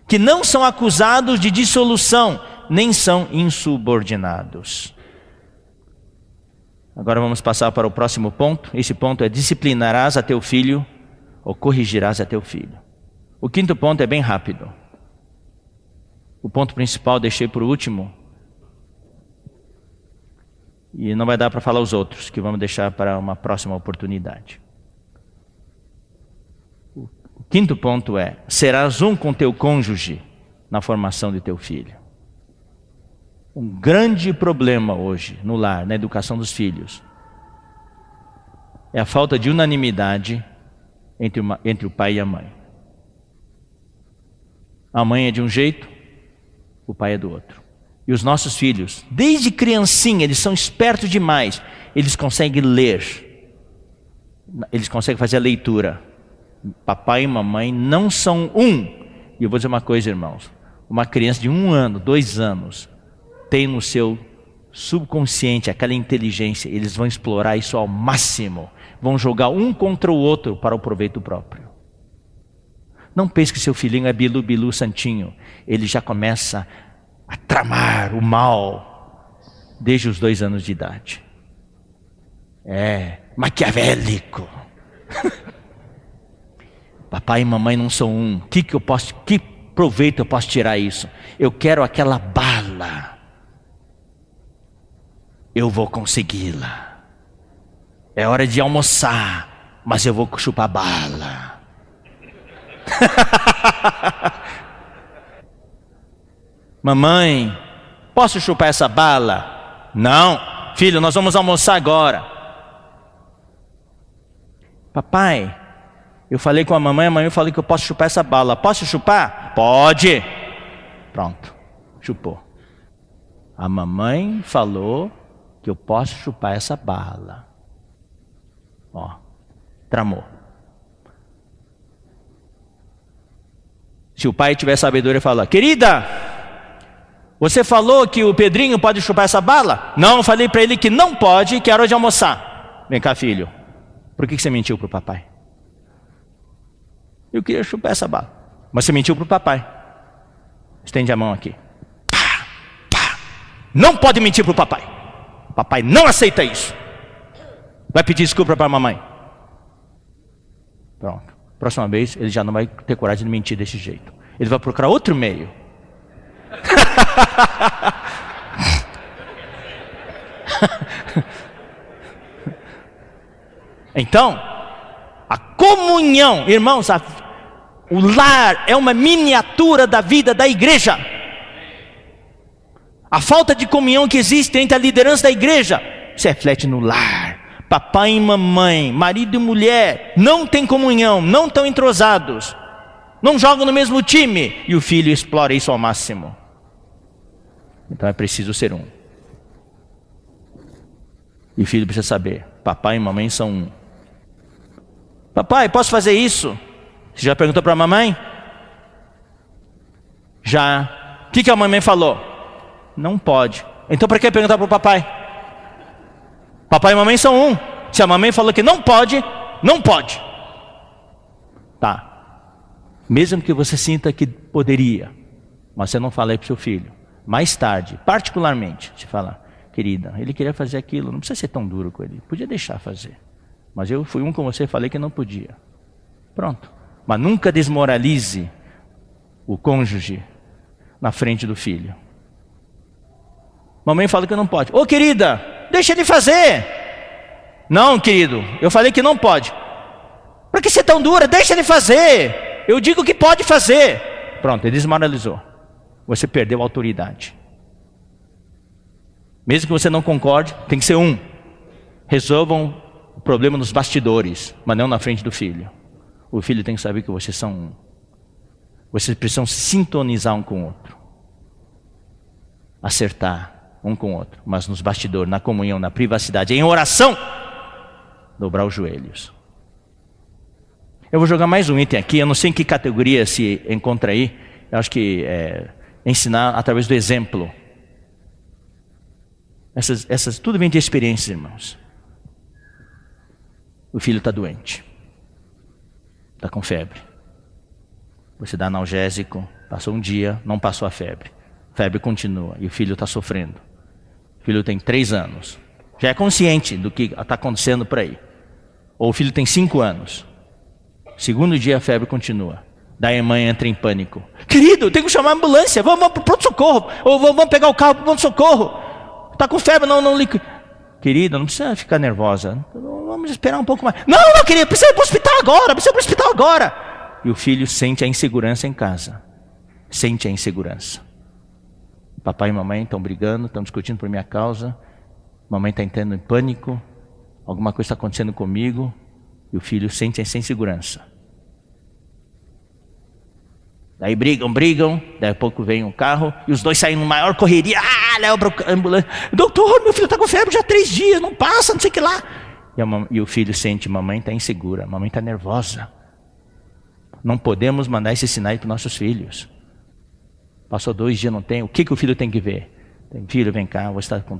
que não são acusados de dissolução, nem são insubordinados. Agora vamos passar para o próximo ponto. Esse ponto é: disciplinarás a teu filho, ou corrigirás a teu filho. O quinto ponto é bem rápido. O ponto principal deixei por último, e não vai dar para falar os outros, que vamos deixar para uma próxima oportunidade. O quinto ponto é: serás um com teu cônjuge na formação de teu filho. Um grande problema hoje no lar, na educação dos filhos, é a falta de unanimidade entre o pai e a mãe. A mãe é de um jeito, o pai é do outro. E os nossos filhos, desde criancinha, eles são espertos demais. Eles conseguem ler, eles conseguem fazer a leitura. Papai e mamãe não são um. E eu vou dizer uma coisa, irmãos: uma criança de 1 ano, 2 anos, tem no seu subconsciente aquela inteligência. Eles vão explorar isso ao máximo, vão jogar um contra o outro para o proveito próprio. Não pense que seu filhinho é bilu, bilu, santinho. Ele já começa a tramar o mal desde os 2 anos de idade. Maquiavélico. Papai e mamãe não são um. Que proveito eu posso tirar isso? Eu quero aquela bala. Eu vou consegui-la. É hora de almoçar, mas eu vou chupar bala. Mamãe, posso chupar essa bala? Não, filho, nós vamos almoçar agora. Papai, eu falei com a mãe falou que eu posso chupar essa bala. Posso chupar? Pode. Pronto, chupou. A mamãe falou que eu posso chupar essa bala. Ó, tramou. Se o pai tiver sabedoria, fala: querida, você falou que o Pedrinho pode chupar essa bala? Não, eu falei para ele que não pode, que é hora de almoçar. Vem cá, filho. Por que você mentiu para o papai? Eu queria chupar essa bala. Mas você mentiu para o papai. Estende a mão aqui. Pá, pá. Não pode mentir para o papai. Papai não aceita isso. Vai pedir desculpa para a mamãe. Pronto. Próxima vez ele já não vai ter coragem de mentir desse jeito. Ele vai procurar outro meio. Então, a comunhão, irmãos, o lar é uma miniatura da vida da igreja. A falta de comunhão que existe entre a liderança da igreja se reflete no lar. Papai e mamãe, marido e mulher, não tem comunhão, não estão entrosados, não jogam no mesmo time, e o filho explora isso ao máximo. Então é preciso ser um. E o filho precisa saber: papai e mamãe são um. Papai, posso fazer isso? Você já perguntou para a mamãe? Já. O que a mamãe falou? Não pode. Então para que perguntar para o papai? Papai e mamãe são um. Se a mamãe falou que não pode, não pode. Tá. Mesmo que você sinta que poderia, mas você não fala aí para o seu filho. Mais tarde, particularmente, você fala: querida, ele queria fazer aquilo, não precisa ser tão duro com ele, podia deixar fazer. Mas eu fui um com você e falei que não podia. Pronto. Mas nunca desmoralize o cônjuge na frente do filho. Mamãe fala que não pode. Ô querida, deixa ele fazer. Não, querido, eu falei que não pode. Por que você é tão dura? Deixa ele fazer. Eu digo que pode fazer. Pronto, ele desmoralizou. Você perdeu a autoridade. Mesmo que você não concorde, tem que ser um. Resolvam o problema nos bastidores, mas não na frente do filho. O filho tem que saber que vocês são um. Vocês precisam se sintonizar um com o outro. Acertar um com o outro, mas nos bastidores, na comunhão, na privacidade, em oração, dobrar os joelhos. Eu vou jogar mais um item aqui, eu não sei em que categoria se encontra aí. Eu acho que ensinar através do exemplo. Tudo vem de experiências, irmãos. O filho está doente, está com febre. Você dá analgésico, passou um dia, não passou a febre continua, e o filho está sofrendo. O filho tem 3 anos, já é consciente do que está acontecendo por aí. Ou o filho tem 5 anos, segundo dia a febre continua. Daí a mãe entra em pânico: querido, tem que chamar a ambulância, vamos para o pronto-socorro, ou vamos pegar o carro para o pronto-socorro. Está com febre, não liga. Querida, não precisa ficar nervosa, vamos esperar um pouco mais. Não, querida, precisa ir para o hospital agora, E o filho sente a insegurança em casa. Sente a insegurança. Papai e mamãe estão brigando, estão discutindo por minha causa. Mamãe está entrando em pânico. Alguma coisa está acontecendo comigo. E o filho sente essa insegurança. Daí brigam. Daí a pouco vem um carro. E os dois saem numa maior correria. Leva para a ambulância. Doutor, meu filho está com febre já há 3 dias. Não passa, não sei o que lá. E o filho sente, mamãe está insegura. Mamãe está nervosa. Não podemos mandar esses sinais para nossos filhos. Passou 2 dias, não tem. O que o filho tem que ver? Filho, vem cá, você está com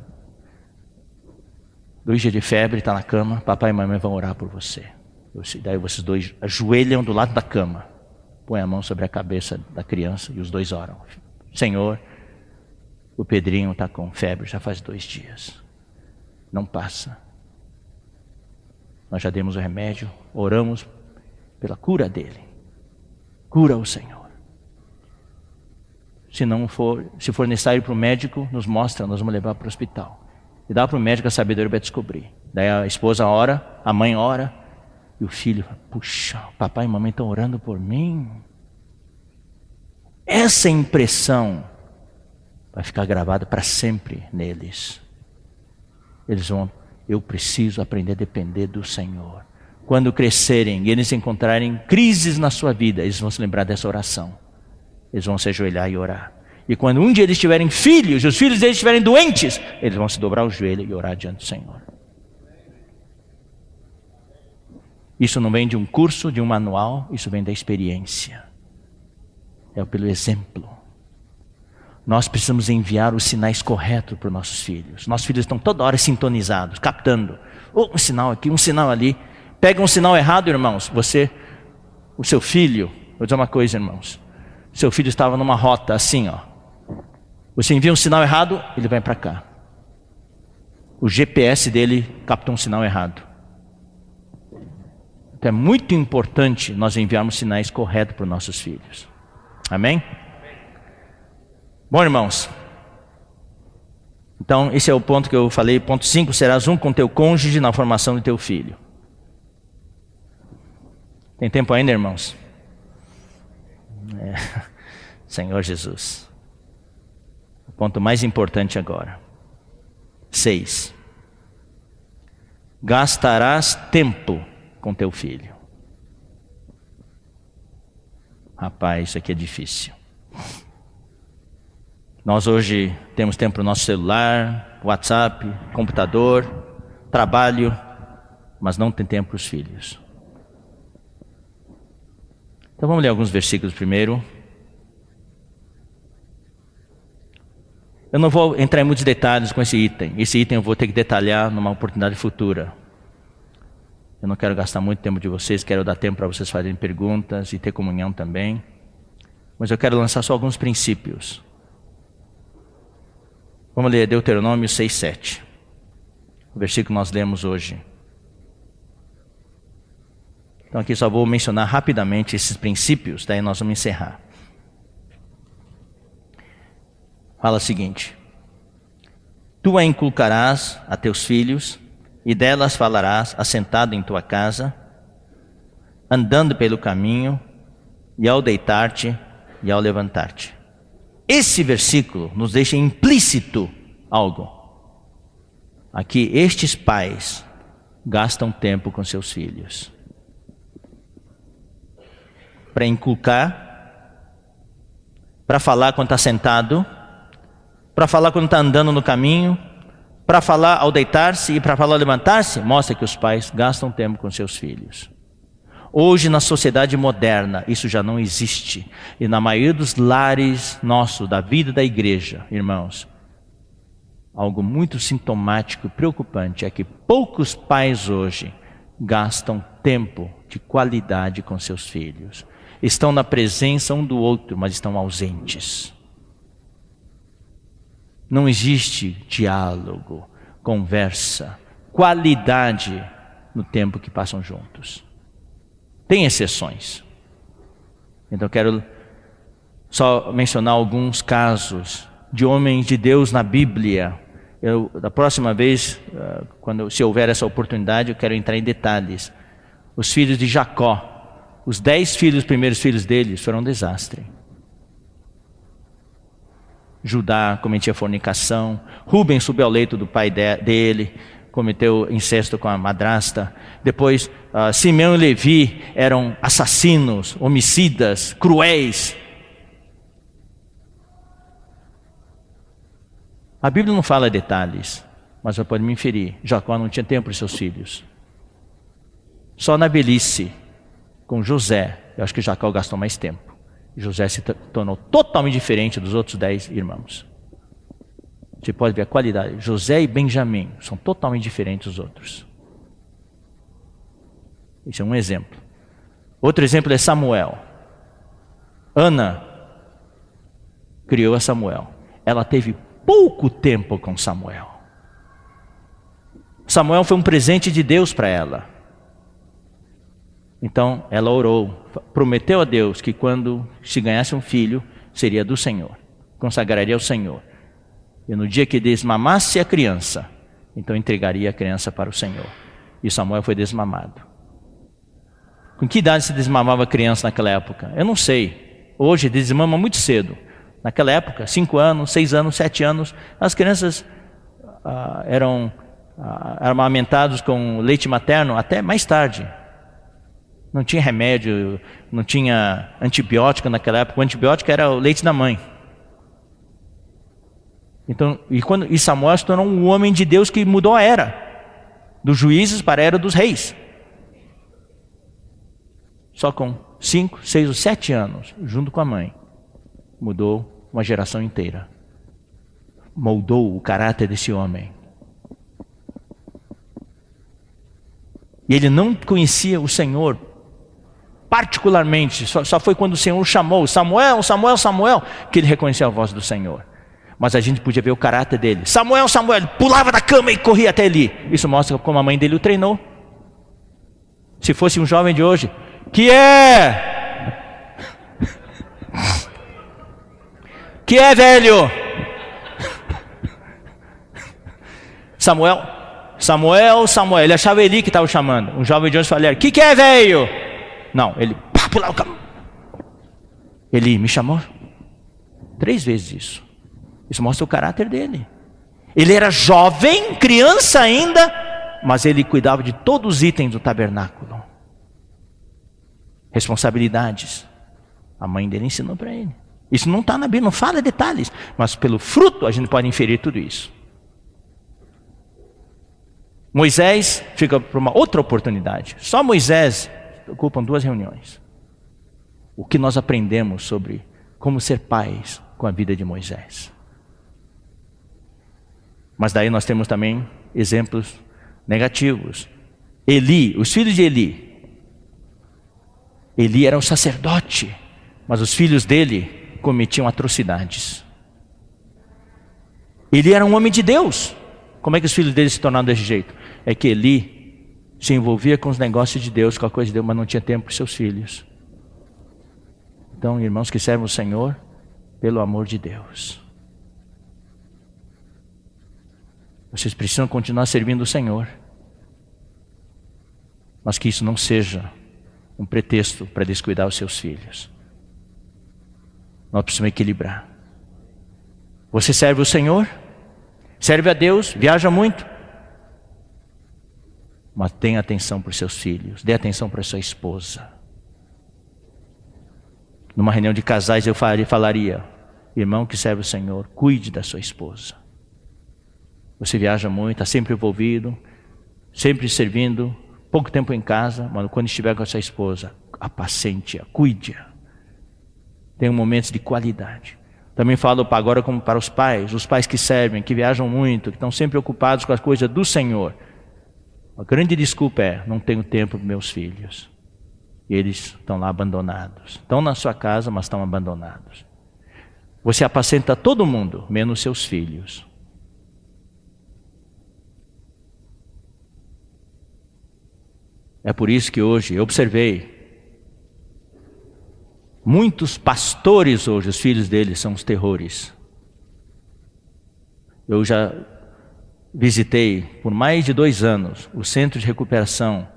2 dias de febre, está na cama. Papai e mamãe vão orar por você. Daí vocês dois ajoelham do lado da cama. Põe a mão sobre a cabeça da criança e os dois oram. Senhor, o Pedrinho está com febre já faz 2 dias. Não passa. Nós já demos o remédio, oramos pela cura dele. Cura o Senhor. Se for necessário ir para o médico, nos mostra, nós vamos levar para o hospital. E dá para o médico a sabedoria para descobrir. Daí a esposa ora, a mãe ora, e o filho fala, puxa, papai e mamãe estão orando por mim. Essa impressão vai ficar gravada para sempre neles. Eles vão, eu preciso aprender a depender do Senhor. Quando crescerem e eles encontrarem crises na sua vida, eles vão se lembrar dessa oração. Eles vão se ajoelhar e orar. E quando um dia eles tiverem filhos, e os filhos deles estiverem doentes, eles vão se dobrar o joelho e orar diante do Senhor. Isso não vem de um curso, de um manual, isso vem da experiência. É pelo exemplo. Nós precisamos enviar os sinais corretos para os nossos filhos. Nossos filhos estão toda hora sintonizados, captando. Um sinal aqui, um sinal ali. Pega um sinal errado, irmãos. O seu filho, vou dizer uma coisa, irmãos. Seu filho estava numa rota assim, ó. Você envia um sinal errado, ele vai para cá. O GPS dele capta um sinal errado. Então é muito importante nós enviarmos sinais corretos para os nossos filhos. Amém? Bom, irmãos. Então esse é o ponto que eu falei. Ponto 5, serás um com teu cônjuge na formação do teu filho. Tem tempo ainda, irmãos? Senhor Jesus. O ponto mais importante agora. 6. Gastarás tempo com teu filho. Rapaz, isso aqui é difícil. Nós hoje temos tempo no nosso celular, WhatsApp, computador, trabalho, mas não tem tempo para os filhos. Então vamos ler alguns versículos primeiro. Eu não vou entrar em muitos detalhes com esse item. Esse item eu vou ter que detalhar numa oportunidade futura. Eu não quero gastar muito tempo de vocês, quero dar tempo para vocês fazerem perguntas e ter comunhão também. Mas eu quero lançar só alguns princípios. Vamos ler Deuteronômio 6:7. O versículo que nós lemos hoje. Então aqui só vou mencionar rapidamente esses princípios, daí nós vamos encerrar. Fala o seguinte: tu a inculcarás a teus filhos, e delas falarás assentado em tua casa, andando pelo caminho, e ao deitar-te e ao levantar-te. Esse versículo nos deixa implícito algo. Aqui estes pais gastam tempo com seus filhos. Para inculcar, para falar quando está sentado, para falar quando está andando no caminho, para falar ao deitar-se e para falar ao levantar-se, mostra que os pais gastam tempo com seus filhos. Hoje na sociedade moderna isso já não existe. E na maioria dos lares nossos, da vida da igreja, irmãos, algo muito sintomático e preocupante é que poucos pais hoje gastam tempo de qualidade com seus filhos. Estão na presença um do outro, mas estão ausentes. Não existe diálogo, conversa, qualidade no tempo que passam juntos. Tem exceções. Então eu quero só mencionar alguns casos de homens de Deus na Bíblia. Da próxima vez, se houver essa oportunidade, eu quero entrar em detalhes. Os filhos de Jacó, os 10 filhos, os primeiros filhos deles, foram um desastre. Judá cometia fornicação. Rubem subiu ao leito do pai dele, cometeu incesto com a madrasta. Depois, Simeão e Levi eram assassinos, homicidas, cruéis. A Bíblia não fala detalhes, mas você pode me inferir. Jacó não tinha tempo para os seus filhos. Só na velhice, com José, eu acho que Jacó gastou mais tempo. José se tornou totalmente diferente dos outros 10 irmãos. Você pode ver a qualidade. José e Benjamim são totalmente diferentes dos outros. Esse é um exemplo. Outro exemplo é Samuel. Ana criou a Samuel. Ela teve pouco tempo com Samuel. Samuel foi um presente de Deus para ela. Então ela orou, prometeu a Deus que quando se ganhasse um filho, seria do Senhor, consagraria ao Senhor. E no dia que desmamasse a criança, então entregaria a criança para o Senhor. E Samuel foi desmamado. Com que idade se desmamava a criança naquela época? Eu não sei. Hoje desmama muito cedo. Naquela época, 5 anos, 6 anos, 7 anos, as crianças eram amamentadas com leite materno até mais tarde. Não tinha remédio, não tinha antibiótico naquela época. O antibiótico era o leite da mãe. Então, e Samuel se tornou um homem de Deus que mudou a era dos juízes para a era dos reis. Só com 5, 6 ou 7 anos, junto com a mãe, mudou uma geração inteira. Moldou o caráter desse homem. E ele não conhecia o Senhor particularmente, só foi quando o Senhor chamou, Samuel, Samuel, Samuel, que ele reconheceu a voz do Senhor. Mas a gente podia ver o caráter dele. Samuel, Samuel, ele pulava da cama e corria até ali. Isso mostra como a mãe dele o treinou. Se fosse um jovem de hoje, que é, velho? Samuel, Samuel, Samuel. Ele achava Eli que estava chamando. Um jovem de hoje falava, que é, velho? Não, ele pulava o cama. Eli, me chamou 3 vezes isso. Isso mostra o caráter dele. Ele era jovem, criança ainda, mas ele cuidava de todos os itens do tabernáculo. Responsabilidades. A mãe dele ensinou para ele. Isso não está na Bíblia, não fala detalhes, mas pelo fruto a gente pode inferir tudo isso. Moisés fica para uma outra oportunidade. Só Moisés ocupam 2 reuniões. O que nós aprendemos sobre como ser pais com a vida de Moisés. Mas daí nós temos também exemplos negativos. Eli, os filhos de Eli. Eli era um sacerdote, mas os filhos dele cometiam atrocidades. Eli era um homem de Deus. Como é que os filhos dele se tornaram desse jeito? É que Eli se envolvia com os negócios de Deus, com a coisa de Deus, mas não tinha tempo para os seus filhos. Então, irmãos que servem o Senhor, pelo amor de Deus, vocês precisam continuar servindo o Senhor, mas que isso não seja um pretexto para descuidar os seus filhos. Nós precisamos equilibrar. Você serve o Senhor, serve a Deus, viaja muito, mas tenha atenção para os seus filhos, dê atenção para a sua esposa. Numa reunião de casais eu falaria, irmão que serve o Senhor, cuide da sua esposa. Você viaja muito, está sempre envolvido, sempre servindo, pouco tempo em casa, mas quando estiver com a sua esposa, apacente-a, cuide-a. Tenha momentos de qualidade. Também falo agora como para os pais que servem, que viajam muito, que estão sempre ocupados com as coisas do Senhor. A grande desculpa é, não tenho tempo para meus filhos. E eles estão lá abandonados. Estão na sua casa, mas estão abandonados. Você apacenta todo mundo, menos seus filhos. É por isso que hoje eu observei muitos pastores hoje, os filhos deles são os terrores. Eu já visitei por mais de 2 anos o centro de recuperação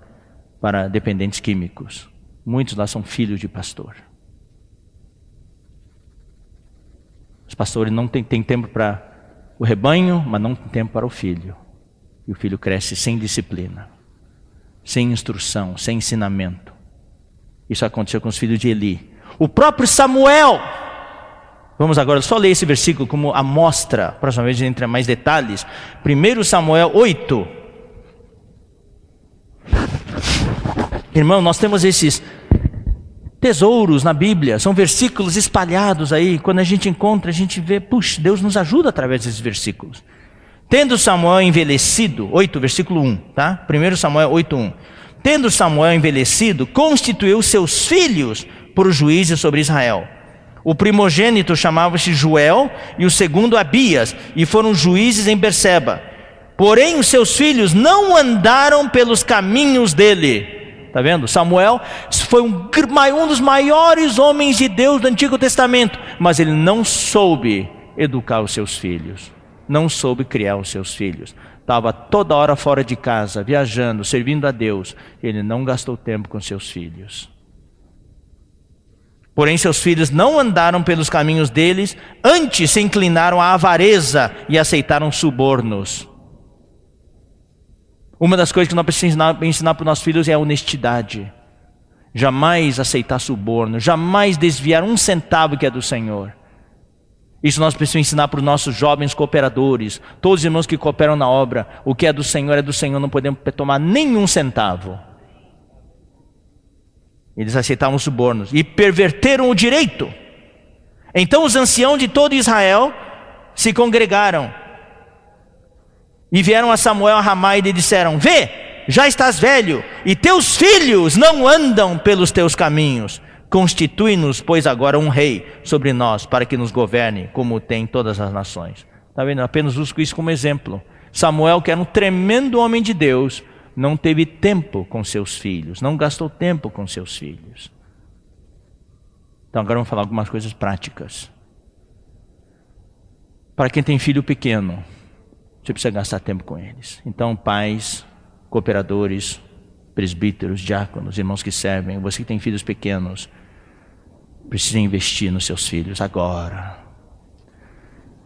para dependentes químicos. Muitos lá são filhos de pastor. Os pastores não têm tempo para o rebanho, mas não tem tempo para o filho. E o filho cresce sem disciplina, sem instrução, sem ensinamento. Isso aconteceu com os filhos de Eli. O próprio Samuel. Vamos agora só ler esse versículo como amostra. Próxima vez a gente entra em mais detalhes. 1 Samuel 8. Irmão, nós temos esses tesouros na Bíblia. São versículos espalhados aí. Quando a gente encontra, a gente vê, puxa, Deus nos ajuda através desses versículos. Tendo Samuel envelhecido, 8, versículo 1, tá? 1 Samuel 8:1. Tendo Samuel envelhecido, constituiu seus filhos por juízes sobre Israel. O primogênito chamava-se Joel e o segundo Abias, e foram juízes em Berseba. Porém os seus filhos não andaram pelos caminhos dele, Tá vendo? Samuel foi um dos maiores homens de Deus do Antigo Testamento, mas ele não soube educar os seus filhos, não soube criar os seus filhos. Estava toda hora fora de casa, viajando, servindo a Deus. Ele não gastou tempo com seus filhos. Porém, seus filhos não andaram pelos caminhos deles, antes se inclinaram à avareza e aceitaram subornos. Uma das coisas que nós precisamos ensinar para os nossos filhos é a honestidade. Jamais aceitar suborno, jamais desviar um centavo que é do Senhor. Isso nós precisamos ensinar para os nossos jovens cooperadores, todos os irmãos que cooperam na obra. O que é do Senhor, não podemos tomar nenhum centavo. Eles aceitavam subornos e perverteram o direito. Então os anciãos de todo Israel se congregaram e vieram a Samuel a Ramá e lhe disseram: vê, já estás velho e teus filhos não andam pelos teus caminhos. Constitui-nos, pois, agora um rei sobre nós, para que nos governe, como tem todas as nações. Está vendo? Apenas uso isso como exemplo. Samuel, que era um tremendo homem de Deus, não teve tempo com seus filhos, não gastou tempo com seus filhos. Então agora vamos falar algumas coisas práticas. Para quem tem filho pequeno, você precisa gastar tempo com eles. Então, pais, cooperadores, presbíteros, diáconos, irmãos que servem, você que tem filhos pequenos, precisa investir nos seus filhos agora.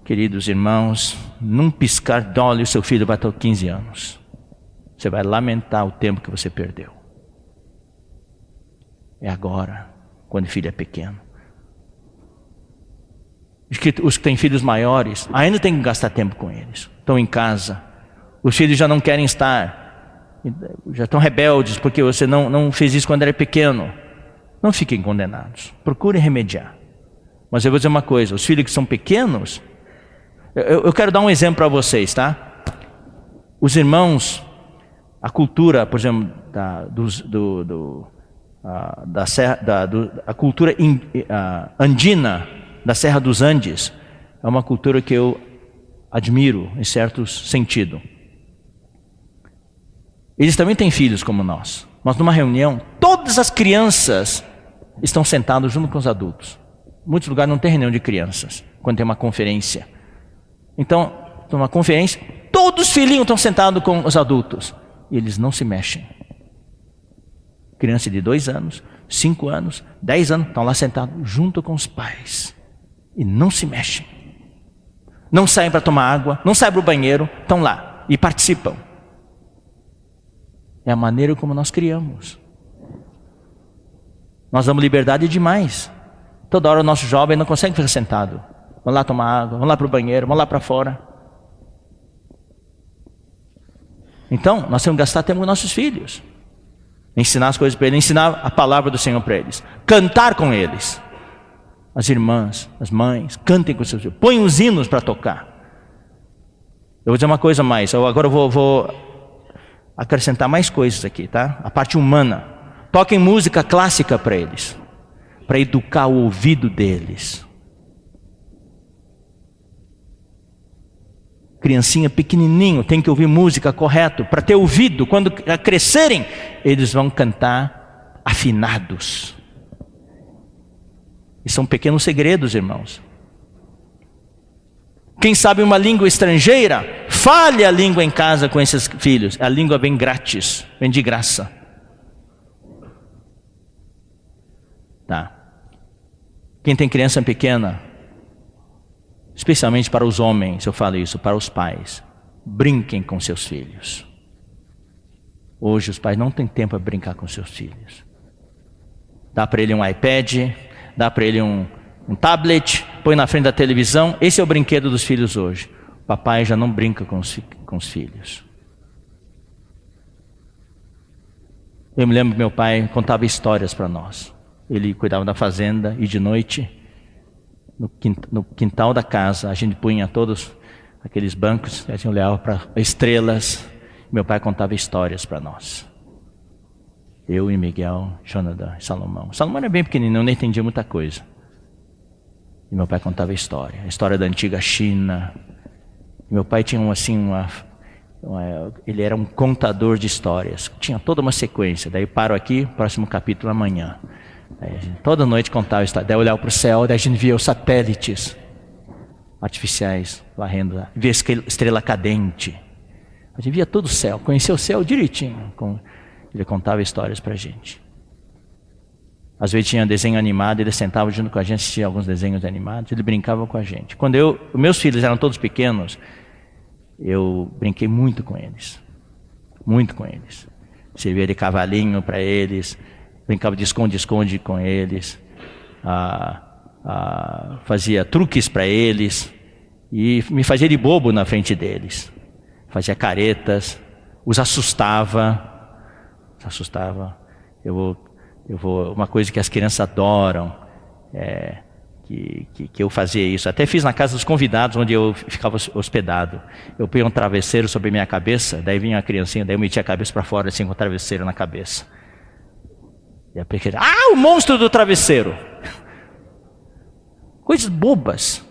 Queridos irmãos, num piscar de olhos, seu filho vai ter 15 anos. Você vai lamentar o tempo que você perdeu. É agora, quando o filho é pequeno. Os que têm filhos maiores, ainda tem que gastar tempo com eles. Estão em casa. Os filhos já não querem estar. Já estão rebeldes, porque você não fez isso quando era pequeno. Não fiquem condenados. Procurem remediar. Mas eu vou dizer uma coisa. Os filhos que são pequenos... Eu quero dar um exemplo para vocês, tá? Os irmãos... A cultura, por exemplo, a cultura andina da Serra dos Andes é uma cultura que eu admiro em certo sentido. Eles também têm filhos como nós. Mas numa reunião, todas as crianças estão sentadas junto com os adultos. Em muitos lugares não tem reunião de crianças, quando tem uma conferência. Então, numa conferência, todos os filhinhos estão sentados com os adultos. E eles não se mexem. Criança de 2 anos, 5 anos, 10 anos, estão lá sentados junto com os pais. E não se mexem. Não saem para tomar água, não saem para o banheiro, estão lá e participam. É a maneira como nós criamos. Nós damos liberdade demais. Toda hora o nosso jovem não consegue ficar sentado. Vão lá tomar água, vão lá para o banheiro, vão lá para fora. Então, nós temos que gastar tempo com nossos filhos. Ensinar as coisas para eles, ensinar a palavra do Senhor para eles. Cantar com eles. As irmãs, as mães, cantem com seus filhos. Põem os hinos para tocar. Eu vou dizer uma coisa mais. Agora eu vou acrescentar mais coisas aqui, tá? A parte humana. Toquem música clássica para eles. Para educar o ouvido deles. Criancinha pequenininho tem que ouvir música correto para ter ouvido. Quando crescerem, eles vão cantar afinados. E são pequenos segredos, irmãos. Quem sabe uma língua estrangeira, fale a língua em casa com esses filhos. A língua vem grátis, vem de graça. Tá. Quem tem criança pequena, especialmente para os homens, eu falo isso, para os pais, brinquem com seus filhos. Hoje os pais não têm tempo para brincar com seus filhos. Dá para ele um iPad, dá para ele um tablet, põe na frente da televisão. Esse é o brinquedo dos filhos hoje. O papai já não brinca com os filhos. Eu me lembro que meu pai contava histórias para nós. Ele cuidava da fazenda e de noite, no quintal da casa, a gente punha todos aqueles bancos, a gente olhava para estrelas. Meu pai contava histórias para nós. Eu e Miguel, Jonathan e Salomão. Salomão era bem pequenininho, não entendia muita coisa. E meu pai contava a história da antiga China. E meu pai tinha Ele era um contador de histórias. Tinha toda uma sequência. Daí paro aqui, próximo capítulo amanhã. Daí a gente, toda noite contava a história. Daí eu olhava para o céu, daí a gente via os satélites artificiais varrendo, via estrela cadente. A gente via todo o céu, conhecia o céu direitinho. Ele contava histórias para a gente. Às vezes tinha desenho animado, ele sentava junto com a gente, assistia alguns desenhos animados, ele brincava com a gente. Quando meus filhos eram todos pequenos, eu brinquei muito com eles. Muito com eles. Servia de cavalinho para eles, brincava de esconde-esconde com eles, fazia truques para eles e me fazia de bobo na frente deles. Fazia caretas, os assustava. Uma coisa que as crianças adoram, que eu fazia isso. Até fiz na casa dos convidados, onde eu ficava hospedado. Eu punha um travesseiro sobre minha cabeça, daí vinha uma criancinha, daí eu metia a cabeça para fora assim com o travesseiro na cabeça. E a pequena, o monstro do travesseiro! Coisas bobas.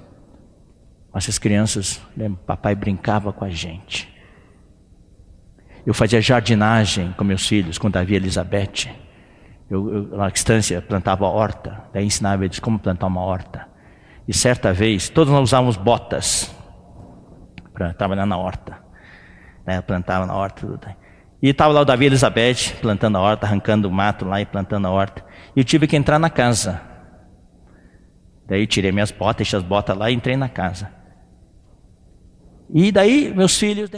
Mas as crianças, papai brincava com a gente. Eu fazia jardinagem com meus filhos, com Davi e Elizabeth. Eu na distância, plantava horta. Daí ensinava eles como plantar uma horta. E certa vez, todos nós usávamos botas para trabalhar na horta. Plantava na horta. Tudo. E estava lá o Davi e Elizabeth plantando a horta, arrancando o mato lá e plantando a horta. E eu tive que entrar na casa. Daí tirei minhas botas, deixei as botas lá e entrei na casa. E daí meus filhos...